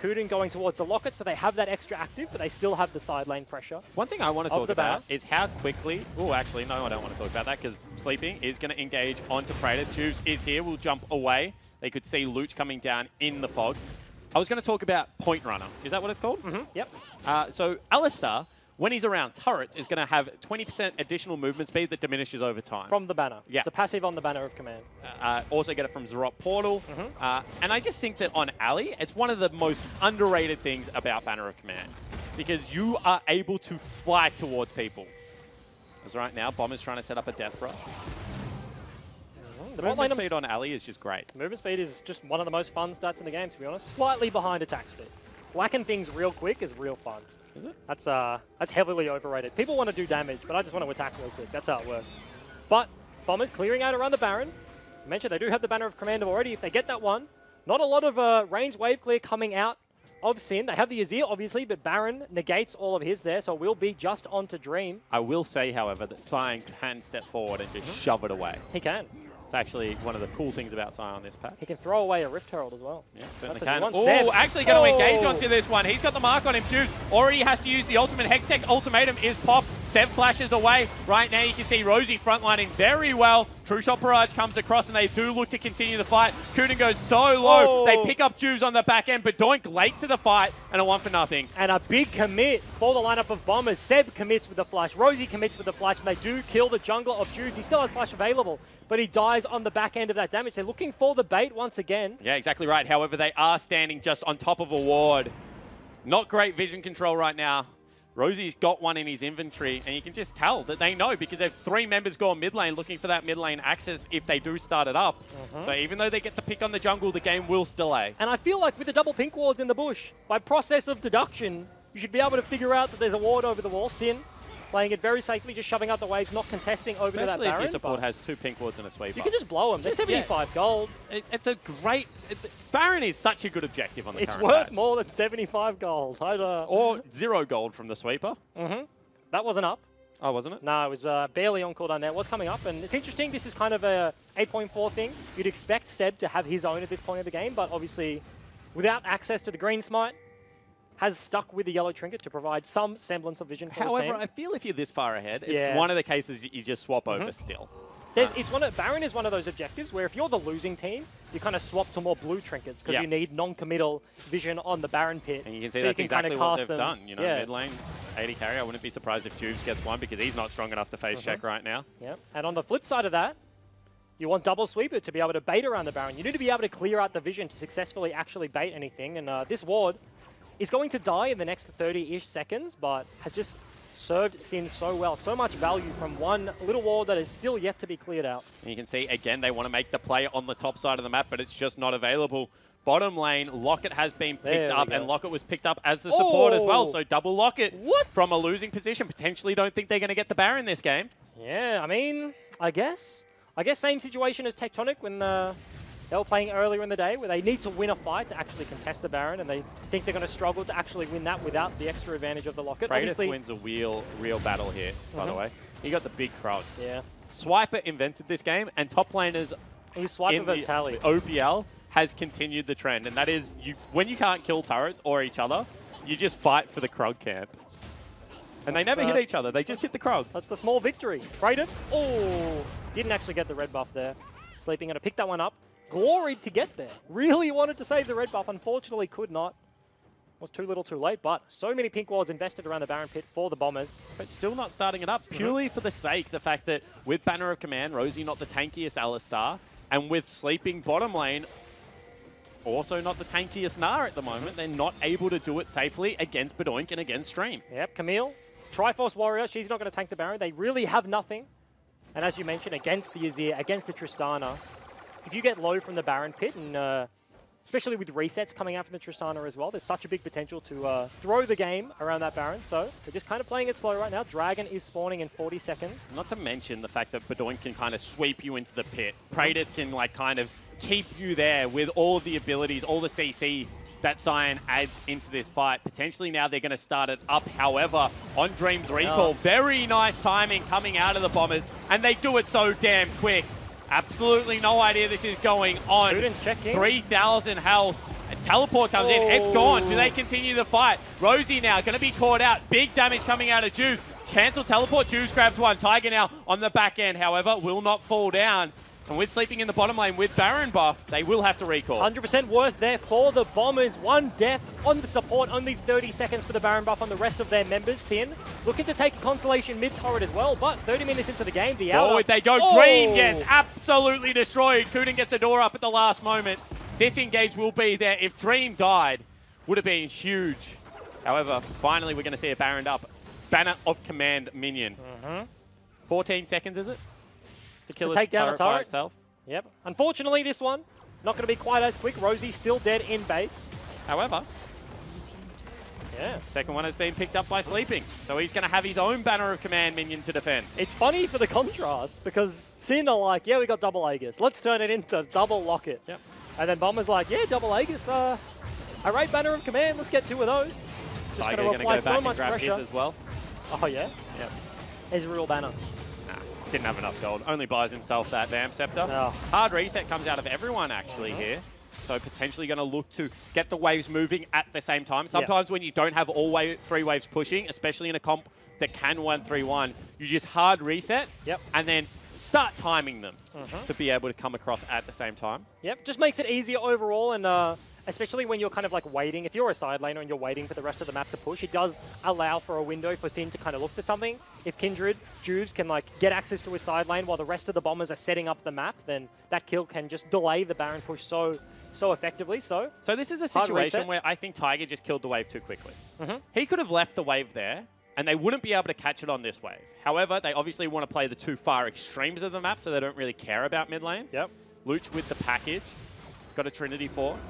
Kuden going towards the locket, so they have that extra active, but they still have the side lane pressure. One thing I want to talk about is how quickly... Oh, actually, no, I don't want to talk about that, because Sleeping is going to engage onto Praedyth. Juves is here, will jump away. They could see Luch coming down in the fog. I was going to talk about Point Runner. Is that what it's called? Yep. So Alistar, when he's around turrets, is going to have 20% additional movement speed that diminishes over time. From the banner. Yeah. It's a passive on the banner of command. Also get it from Zarot Portal. And I just think that on Ali, it's one of the most underrated things about Banner of Command. Because you are able to fly towards people. Because right now, Bomber's trying to set up a Death Rush. The movement speed on Ali is just great. Movement speed is just one of the most fun stats in the game, to be honest. Slightly behind attack speed. Whacking things real quick is real fun. Is it? That's heavily overrated. People want to do damage, but I just want to attack real quick. That's how it works. But Bombers clearing out around the Baron. I mentioned they do have the Banner of Command already. If they get that one, not a lot of range wave clear coming out of Sin. They have the Azir, obviously, but Baron negates all of his there, so it will be just onto Dream. I will say, however, that Sion can step forward and just shove it away. He can. It's actually one of the cool things about Sion on this pack. He can throw away a Rift Herald as well. Yeah, certainly That's can. Seb. Oh, actually going to engage onto this one. He's got the mark on him. Juice already has to use the ultimate. Hextech ultimatum is popped. Seb flashes away. Right now you can see Rosie frontlining very well. True Shot Barrage comes across and they do look to continue the fight. Kuden goes so low. They pick up Juice on the back end, but Doink late to the fight and a 1-for-0. And a big commit for the lineup of Bombers. Seb commits with the flash. Rosie commits with the flash, and they do kill the jungler of Juice. He still has flash available, but he dies on the back end of that damage. They're looking for the bait once again. Yeah, exactly right. However, they are standing just on top of a ward. Not great vision control right now. Rosie's got one in his inventory, and you can just tell that they know because there's 3 members going mid lane looking for that mid lane access if they do start it up. So even though they get the pick on the jungle, the game will delay. And I feel like with the double pink wards in the bush, by process of deduction, you should be able to figure out that there's a ward over the wall. Sin playing it very safely, just shoving out the waves, not contesting over to that Baron. Especially if your support has 2 pink wards and a sweeper. You can just blow them. They're 75 gold. It's a great... Baron is such a good objective on the It's current worth patch. more than 75 gold. Or 0 gold from the sweeper. That wasn't up. Oh, wasn't it? No, it was barely on cooldown there. It was coming up, and it's interesting. This is kind of a 8.4 thing. You'd expect Seb to have his own at this point of the game, but obviously without access to the green smite, has stuck with the yellow trinket to provide some semblance of vision for his team. However, I feel if you're this far ahead, it's one of the cases you just swap over still. Baron is one of those objectives where if you're the losing team, you kind of swap to more blue trinkets because you need non-committal vision on the Baron pit. And you can see so that's you can exactly what they've done. You know, yeah. mid lane, 80 carry. I wouldn't be surprised if Juves gets one because he's not strong enough to phase check right now. Yeah. And on the flip side of that, you want double sweeper to be able to bait around the Baron. You need to be able to clear out the vision to successfully actually bait anything. And this ward is going to die in the next 30-ish seconds, but has just served Sin so well. So much value from one little ward that is still yet to be cleared out. And you can see, again, they want to make the play on the top side of the map, but it's just not available. Bottom lane, Locket has been picked up, and Locket was picked up as the support as well. So double Locket from a losing position. Potentially don't think they're going to get the Baron this game. Yeah, I mean, I guess same situation as Tectonic when they were playing earlier in the day, where they need to win a fight to actually contest the Baron, and they think they're going to struggle to actually win that without the extra advantage of the Locket. Obviously wins a real battle here, by the way. He got the big crowd. Yeah. Swiper invented this game, and top laners Swiper versus Tally. OPL has continued the trend, and that is when you can't kill turrets or each other, you just fight for the Krug camp. And they never hit each other, they just hit the Krug. That's the small victory. Praetor, didn't actually get the red buff there. Sleeping gonna pick that one up. Gloried to get there. Really wanted to save the red buff, unfortunately could not. Was too little too late, but so many pink wards invested around the Baron pit for the Bombers. But still not starting it up, purely for the sake, the fact that with Banner of Command, Rosie not the tankiest Alistar, and with Sleeping bottom lane, also not the tankiest Gnar at the moment, they're not able to do it safely against Bedoink and against Stream. Yep, Camille, Triforce Warrior, she's not going to tank the Baron. They really have nothing. And as you mentioned, against the Azir, against the Tristana, if you get low from the Baron pit, and especially with resets coming out from the Tristana as well, there's such a big potential to throw the game around that Baron. So they're just kind of playing it slow right now. Dragon is spawning in 40 seconds. Not to mention the fact that Bedoink can kind of sweep you into the pit. Praetor can like kind of keep you there with all the abilities, all the CC that Cyan adds into this fight. Potentially now they're going to start it up. However, on Dream's recall, very nice timing coming out of the Bombers, and they do it so damn quick. Absolutely no idea this is going on. 3,000 health. A teleport comes in. It's gone. Do they continue the fight? Rosie now going to be caught out. Big damage coming out of Juice. Cancel teleport. Juice grabs one. Tiger now on the back end, however, will not fall down. And with Sleeping in the bottom lane with Baron buff, they will have to recall. 100% worth there for the Bombers. One death on the support. Only 30 seconds for the Baron buff on the rest of their members. Sin looking to take a consolation mid-turret as well, but 30 minutes into the game, the forward they go. Dream gets absolutely destroyed. Kuden gets the door up at the last moment. Disengage will be there. If Dream died, would have been huge. However, finally we're going to see a Baron up. Banner of Command minion. 14 seconds, is it? To kill take down a turret by itself. Yep. Unfortunately, this one not going to be quite as quick. Rosie's still dead in base. However, second one has been picked up by Sleeping. So he's going to have his own Banner of Command minion to defend. It's funny for the contrast because Sin are like, yeah, we got double Aegis. Let's turn it into double Locket. Yep. And then Bomber's like, yeah, double Aegis. All right, Banner of Command. Let's get 2 of those. Just Tiger going to go back and grab his as well. Oh, yeah? Yep. Ezreal Banner. Didn't have enough gold. Only buys himself that Vamp Scepter. Oh. Hard reset comes out of everyone actually here. So potentially going to look to get the waves moving at the same time. Sometimes when you don't have all 3 waves pushing, especially in a comp that can 1-3-1, you just hard reset and then start timing them to be able to come across at the same time. Yep, just makes it easier overall, and especially when you're kind of like waiting. If you're a side laner and you're waiting for the rest of the map to push, it does allow for a window for Sin to kind of look for something. If Kindred, Juves can like get access to his side lane while the rest of the Bombers are setting up the map, then that kill can just delay the Baron push so effectively. So this is a situation where I think Tiger just killed the wave too quickly. He could have left the wave there, and they wouldn't be able to catch it on this wave. However, they obviously want to play the 2 far extremes of the map, so they don't really care about mid lane. Yep. Luch with the package. Got a Trinity Force.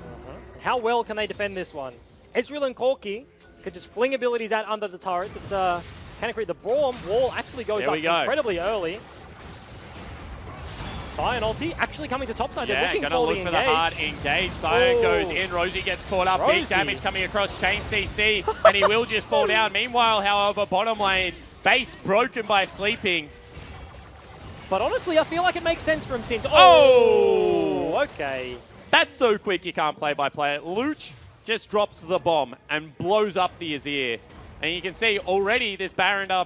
How well can they defend this one? Ezreal and Corki could just fling abilities out under the turret. This can create the Braum wall actually goes up incredibly early. Cyan ulti actually coming to topside. Yeah, gonna look for the hard engage. Cyan goes in. Rosie gets caught up. Big damage coming across Chain CC, and he will just fall down. Meanwhile, however, bottom lane, base broken by Sleeping. But honestly, I feel like it makes sense for him to... Oh, okay. That's so quick you can't play by play it. Luch just drops the bomb and blows up the Azir. And you can see already this Banner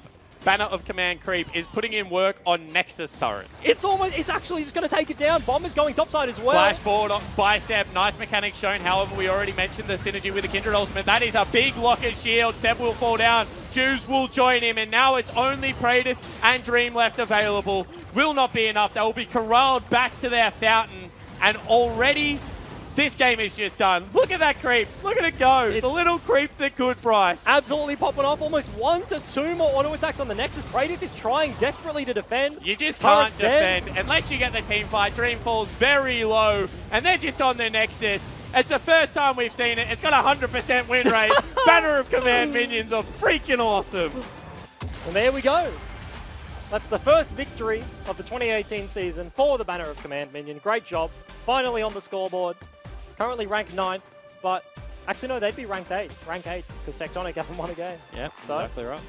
of Command creep is putting in work on Nexus turrets. It's actually just going to take it down. Bomber's going topside as well. Flash forward on Bicep. Nice mechanics shown. However, we already mentioned the synergy with the Kindred ultimate. That is a big Locket shield. Seb will fall down. Juice will join him. And now it's only Praetor and Dream left available. Will not be enough. They will be corralled back to their fountain. And already This game is just done. Look at that creep. Look at it go. It's the little creep that could, Bryce. Absolutely popping off. Almost 1 to 2 more auto attacks on the Nexus. Bradiff is trying desperately to defend. You just Turret's can't defend unless you get the team fight. Dream falls very low, and they're just on their Nexus. It's the first time we've seen it. It's got a 100% win rate. Banner of Command minions are freaking awesome. And there we go. That's the first victory of the 2018 season for the Banner of Command minion. Great job. Finally on the scoreboard. Currently ranked 9th, but actually no, they'd be ranked 8th. Rank 8, because Tectonic haven't won a game. Yep, so, exactly right.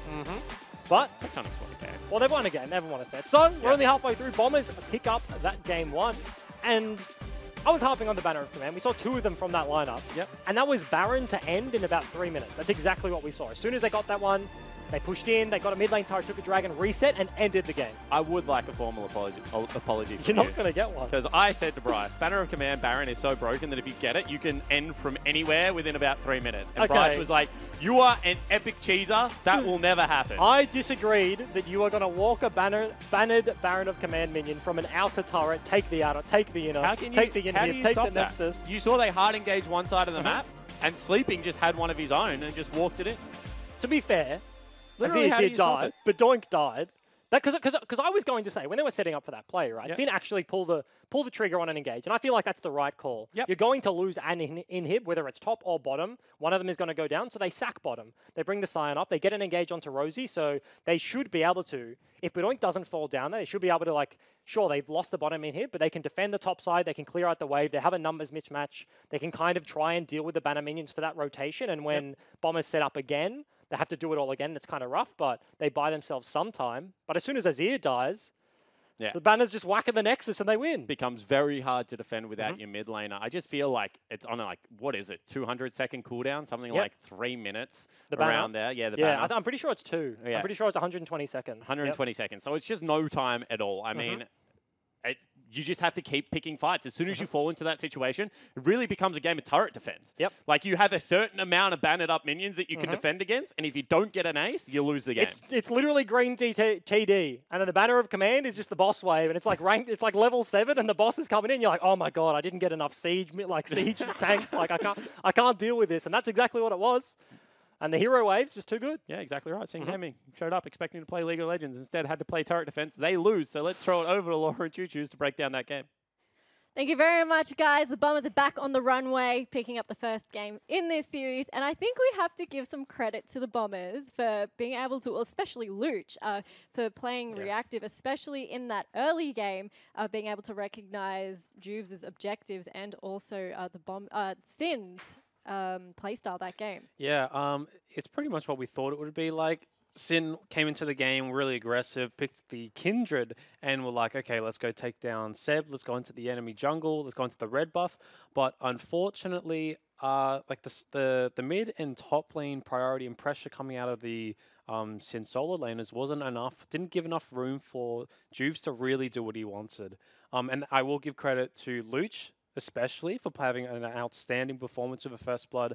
But Tectonic's won a game. Well, they've won a game. They haven't won a set. So we're only halfway through. Bombers pick up that game 1. And I was harping on the Banner of Command. We saw 2 of them from that lineup. Yep. And that was Baron to end in about 3 minutes. That's exactly what we saw. As soon as they got that one, they pushed in, they got a mid lane turret, took a dragon, reset, and ended the game. I would like a formal apology from You're not going to get one. Because I said to Bryce, Banner of Command Baron is so broken that if you get it, you can end from anywhere within about 3 minutes. And Bryce was like, you are an epic cheeser. That will never happen. I disagreed that you are going to walk a bannered Baron of Command minion from an outer turret, take the outer, take the inner, take the inhib, take the Nexus. You saw they hard engaged one side of the map, and Sleeping just had one of his own and just walked it in. To be fair, literally, Azir did die, but Doink died. Because I was going to say, when they were setting up for that play, right, Sin actually pull the trigger on an engage, and I feel like that's the right call. Yep. You're going to lose an inhib, whether it's top or bottom. One of them is going to go down, so they sack bottom. They bring the Scion up, they get an engage onto Rosie, so they should be able to, if Doink doesn't fall down there, they should be able to, like, sure, they've lost the bottom inhib, but they can defend the top side, they can clear out the wave, they have a numbers mismatch, they can kind of try and deal with the banner minions for that rotation, and when Bombers set up again, they have to do it all again. It's kind of rough, but they buy themselves some time. But as soon as Azir dies, the Banners just whack at the Nexus and they win. Becomes very hard to defend without your mid laner. I just feel like it's on a, like, what is it, 200-second cooldown? Something like 3 minutes around there. Yeah, the banner. I'm pretty sure it's 2. Yeah. I'm pretty sure it's 120 seconds. 120 seconds. So it's just no time at all. I mean, you just have to keep picking fights. As soon as you fall into that situation, it really becomes a game of turret defense. Yep. Like, you have a certain amount of bannered up minions that you can defend against, and if you don't get an ace, you lose the game. It's literally green TD, and then the Banner of Command is just the boss wave, and it's like ranked. It's like level 7, and the boss is coming in. You're like, oh my god, I didn't get enough siege tanks. Like I can't deal with this, and that's exactly what it was. And the hero wave's just too good. Yeah, exactly right. Sing Gaming showed up expecting to play League of Legends. Instead, had to play turret defense. They lose. So let's throw it over to Laura and Choo Choos to break down that game. Thank you very much, guys. The Bombers are back on the runway, picking up the first game in this series. And I think we have to give some credit to the Bombers for being able to, especially Luch, for playing reactive, especially in that early game, being able to recognize Juves' objectives and also Sin's playstyle that game. Yeah, it's pretty much what we thought it would be like. Sin came into the game really aggressive, picked the Kindred, and were like, okay, let's go take down Seb, let's go into the enemy jungle, let's go into the red buff. But unfortunately, like the mid and top lane priority and pressure coming out of the Sin solo laners wasn't enough, didn't give enough room for Juves to really do what he wanted. And I will give credit to Luch, especially for having an outstanding performance with a First Blood,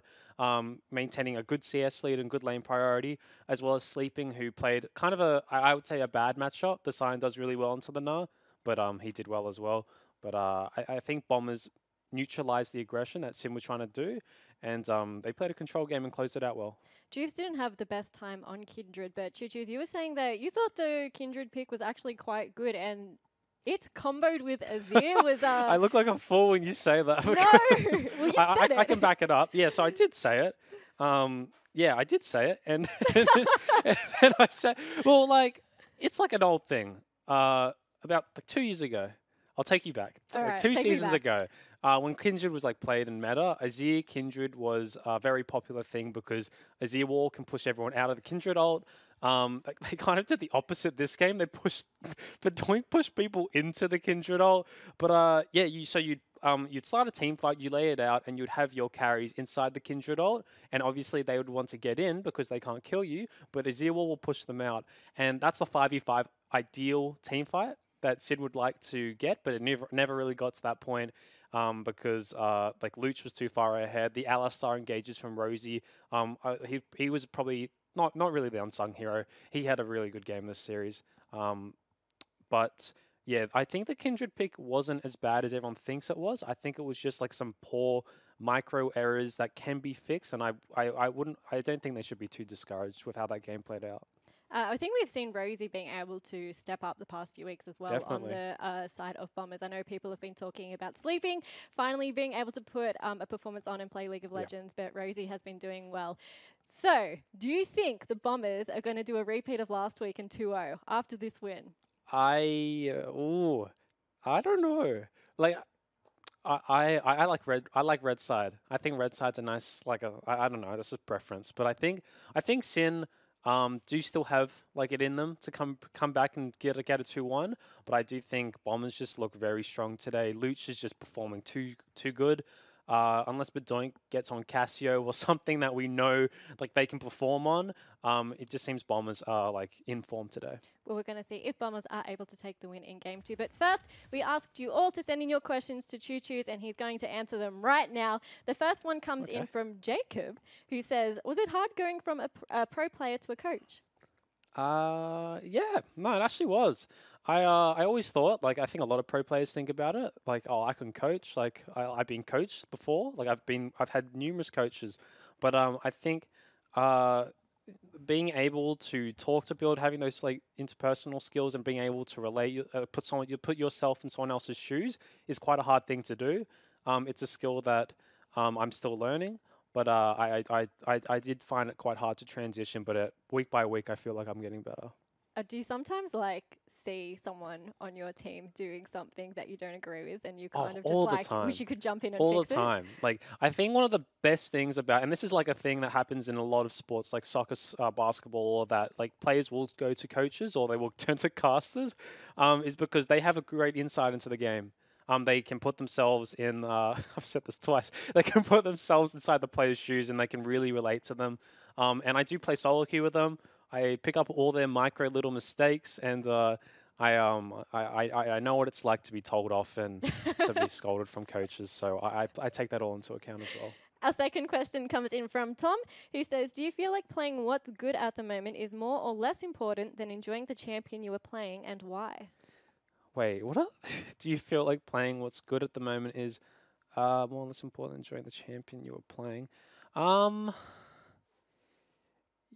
maintaining a good CS lead and good lane priority, as well as Sleeping, who played kind of I would say a bad matchup. The Scion does really well into the Gnar, but he did well as well. But I think Bombers neutralized the aggression that Sim was trying to do, and they played a control game and closed it out well. Juves didn't have the best time on Kindred, but Choo Choos, you were saying that you thought the Kindred pick was actually quite good, and it comboed with Azir was... I look like a fool when you say that. No! Well, you said it. I can back it up. Yeah, so I did say it. Yeah, I did say it. And, and I said, well, like, it's like an old thing. About like 2 years ago, I'll take you back. Right, 2 seasons ago, when Kindred was like played in meta, Azir Kindred was a very popular thing because Azir Wall can push everyone out of the Kindred ult. Like they kind of did the opposite this game. They pushed, but don't push people into the Kindred ult. But yeah, you'd start a team fight, you lay it out, and you'd have your carries inside the Kindred ult, and obviously they would want to get in because they can't kill you. But Azir will push them out, and that's the 5v5 ideal team fight that Sid would like to get, but it never really got to that point. Because like Luch was too far ahead. The Alistar engages from Rosie. He was probably not really the unsung hero. He had a really good game this series. But Yeah, I think the Kindred pick wasn't as bad as everyone thinks it was. I think it was just like some poor micro errors that can be fixed, and I don't think they should be too discouraged with how that game played out. I think we've seen Rosie being able to step up the past few weeks as well Definitely. on the side of Bombers. I know people have been talking about sleeping, finally being able to put a performance on and play League of Legends, but Rosie has been doing well. So, do you think the Bombers are going to do a repeat of last week in 2-0 after this win? I don't know. Like I like red. I like red side. I think red side's a nice I don't know. This is preference, but I think Sin do still have like it in them to come back and get a 2-1. But I do think Bombers just look very strong today. Luch is just performing too good. Unless Bedoink gets on Casio or something that we know like they can perform on, it just seems Bombers are like in form today. Well, we're going to see if Bombers are able to take the win in Game 2. But first, we asked you all to send in your questions to Choo Choo's, and he's going to answer them right now. The first one comes in from Jacob, who says, was it hard going from a pro player to a coach? Yeah, no, it actually was. I always thought, like, I think a lot of pro players think about it, like, oh, I can coach, like, I've been coached before, like, I've had numerous coaches, but I think being able to talk to build, having those like interpersonal skills, and being able to relate, put yourself in someone else's shoes is quite a hard thing to do. It's a skill that I'm still learning. But I did find it quite hard to transition, but week by week, I feel like I'm getting better. Do you sometimes like see someone on your team doing something that you don't agree with, and you kind of just like wish you could jump in and all fix the time. it? Like I think one of the best things about, and this is like a thing that happens in a lot of sports, like soccer, basketball, or that, like players will go to coaches or they will turn to casters, is because they have a great insight into the game. They can put themselves in, I've said this twice, they can put themselves inside the player's shoes and they can really relate to them. And I do play solo queue with them. I pick up all their micro little mistakes, and I know what it's like to be told off and to be scolded from coaches. So I take that all into account as well. Our second question comes in from Tom, who says, do you feel like playing what's good at the moment is more or less important than enjoying the champion you are playing, and why? Wait, what? Do you feel like playing what's good at the moment is more or less important than enjoying the champion you were playing?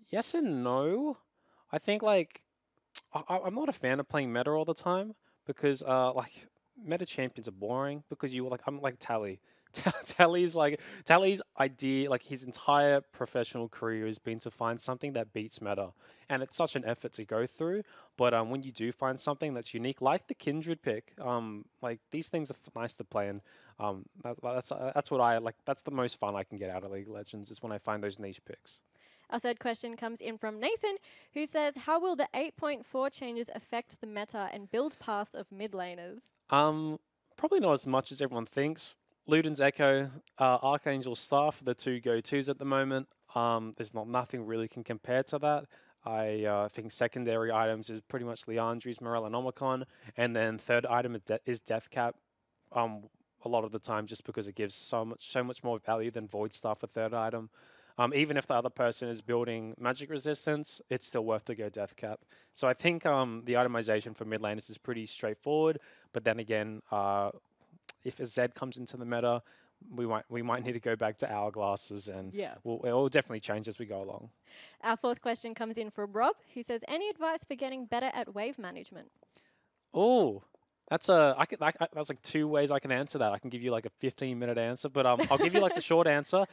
Yes and no. I think like I'm not a fan of playing meta all the time because like meta champions are boring because I'm like Tally. Tally's idea, like his entire professional career has been to find something that beats meta, and it's such an effort to go through. But when you do find something that's unique, like the Kindred pick, like these things are nice to play, and that's what I like. That's the most fun I can get out of League of Legends is when I find those niche picks. Our third question comes in from Nathan, who says, how will the 8.4 changes affect the meta and build paths of mid laners? Probably not as much as everyone thinks. Luden's Echo, Archangel Staff are the two go-tos at the moment. There's nothing really can compare to that. I think secondary items is pretty much Leandri's Morellonomicon, and then third item is Deathcap. A lot of the time, just because it gives so much more value than Void Staff for third item. Even if the other person is building magic resistance, it's still worth to go Deathcap. So I think the itemization for mid laners is pretty straightforward. But then again, if a Zed comes into the meta, we might need to go back to hourglasses, and it will definitely change as we go along. Our fourth question comes in from Rob, who says, any advice for getting better at wave management? Oh, that's like two ways I can answer that. I can give you like a 15-minute answer, but I'll give you like the short answer.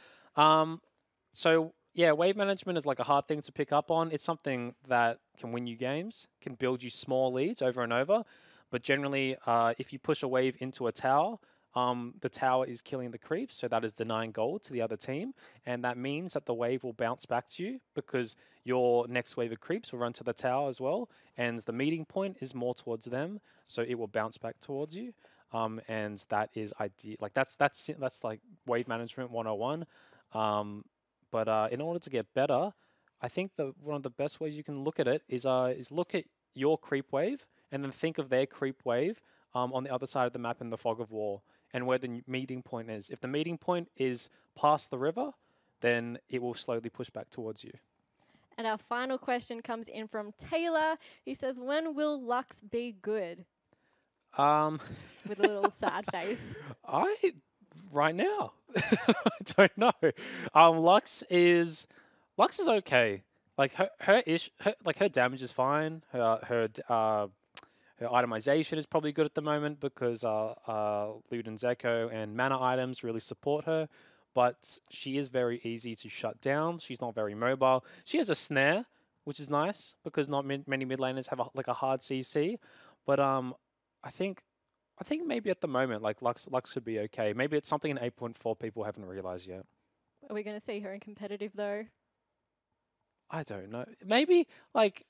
So yeah, wave management is like a hard thing to pick up on. It's something that can win you games, can build you small leads over and over. But generally, if you push a wave into a tower, the tower is killing the creeps, so that is denying gold to the other team. And that means that the wave will bounce back to you because your next wave of creeps will run to the tower as well. And the meeting point is more towards them, so it will bounce back towards you. And that is ideal. Like that's like wave management 101. But in order to get better, I think one of the best ways you can look at it is look at your creep wave and then think of their creep wave on the other side of the map in the fog of war and where the meeting point is. If the meeting point is past the river, then it will slowly push back towards you. And our final question comes in from Taylor. He says, when will Lux be good? With a little sad face. Right now, I don't know. Lux is okay. Like her damage is fine. Her itemization is probably good at the moment because Luden's Echo and mana items really support her. But she is very easy to shut down. She's not very mobile. She has a snare, which is nice because not many mid laners have a hard CC. But I think maybe at the moment, like Lux should be okay. Maybe it's something in 8.4 people haven't realized yet. Are we going to see her in competitive though? I don't know. Maybe like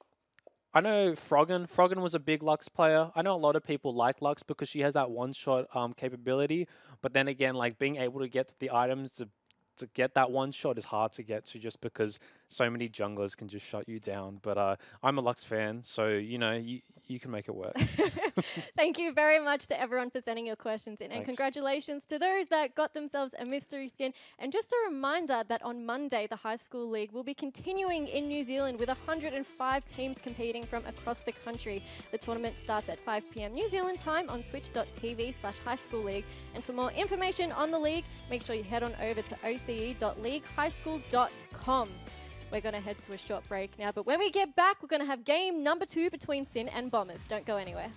I know Froggen was a big Lux player. I know a lot of people like Lux because she has that one-shot capability. But then again, like being able to get the items to get that one shot is hard to get to just because so many junglers can just shut you down. But I'm a Lux fan, so you know you can make it work. Thank you very much to everyone for sending your questions in. Thanks. And congratulations to those that got themselves a mystery skin. And just a reminder that on Monday, the High School League will be continuing in New Zealand with 105 teams competing from across the country. The tournament starts at 5 p.m. New Zealand time on twitch.tv/highschoolleague. And for more information on the league, make sure you head on over to oce.leaguehighschool.com. We're going to head to a short break now, but when we get back, we're going to have game number 2 between Sin and Bombers. Don't go anywhere.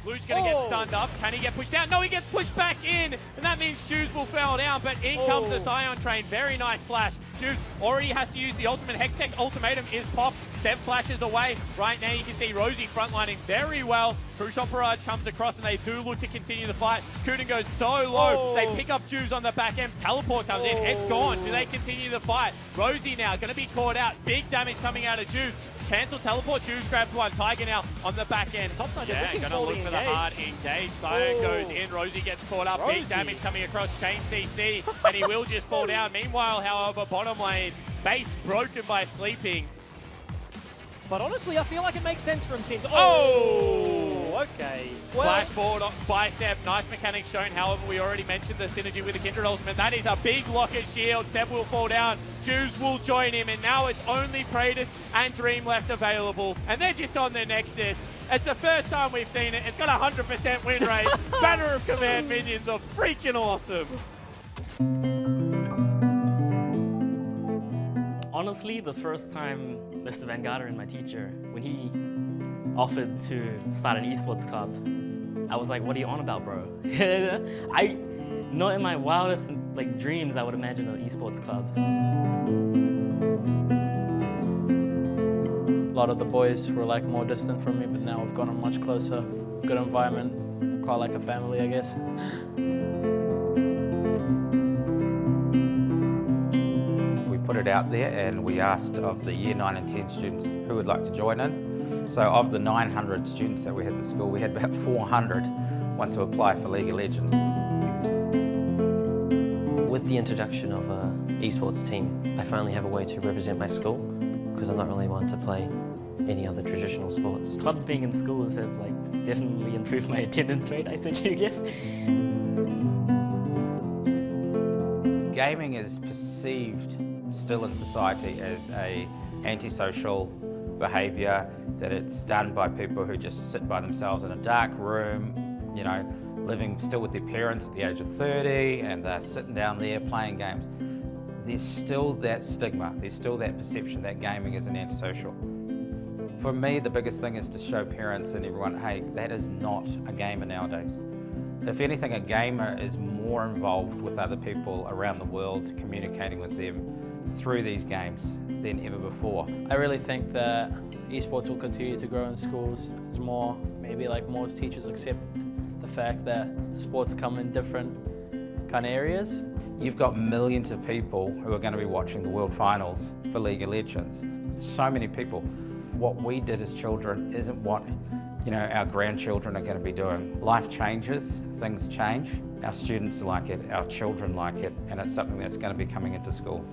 Blue's going to get stunned up. Can he get pushed down? No, he gets pushed back in, and that means Juice will fall down, but in comes the Scion Train. Very nice flash. Juice already has to use the ultimate. Hextech ultimatum is popped. Sev flashes away. Right now you can see Rosie frontlining very well. Crucial Barrage comes across, and they do look to continue the fight. Kuden goes so low. They pick up Juice on the back end. Teleport comes in. It's gone. Do they continue the fight? Rosie now going to be caught out. Big damage coming out of Juice. Cancel teleport. Juice grabs one. Tiger now on the back end. Topside, yeah, going to look for the hard engage. Sion goes in. Rosie gets caught up. Big damage coming across Chain CC, and he will just fall down. Meanwhile, however, bottom lane, base broken by sleeping. But honestly, I feel like it makes sense from Sin. Okay. Well, Flash forward on Bicep. Nice mechanics shown. However, we already mentioned the synergy with the Kindred ultimate. That is a big locket shield. Seb will fall down. Juice will join him. And now it's only Praetor and Dream left available. And they're just on the Nexus. It's the first time we've seen it. It's got a 100% win rate. Banner of Command minions are freaking awesome. Honestly, the first time Mr. Van Garderen, my teacher, when he offered to start an esports club, I was like, what are you on about, bro? Not in my wildest dreams I would imagine an esports club. A lot of the boys were more distant from me, but now we've gotten much closer. Good environment, quite like a family, I guess. Put it out there and we asked of the year 9 and 10 students who would like to join in. So of the 900 students that we had at the school, we had about 400 want to apply for League of Legends. With the introduction of an esports team, I finally have a way to represent my school because I'm not really one to play any other traditional sports. Clubs being in schools have definitely improved my attendance rate, I guess. Gaming is perceived still in society as a antisocial behaviour, that it's done by people who just sit by themselves in a dark room, you know, living still with their parents at the age of 30, and they're sitting down there playing games. There's still that stigma, there's still that perception that gaming is an antisocial. For me, the biggest thing is to show parents and everyone, hey, that is not a gamer nowadays. If anything, a gamer is more involved with other people around the world, communicating with them through these games than ever before. I really think that esports will continue to grow in schools. It's more, maybe most teachers accept the fact that sports come in different kind of areas. You've got millions of people who are going to be watching the World Finals for League of Legends. So many people. What we did as children isn't what our grandchildren are going to be doing. Life changes, things change. Our students like it, our children like it, and it's something that's going to be coming into schools.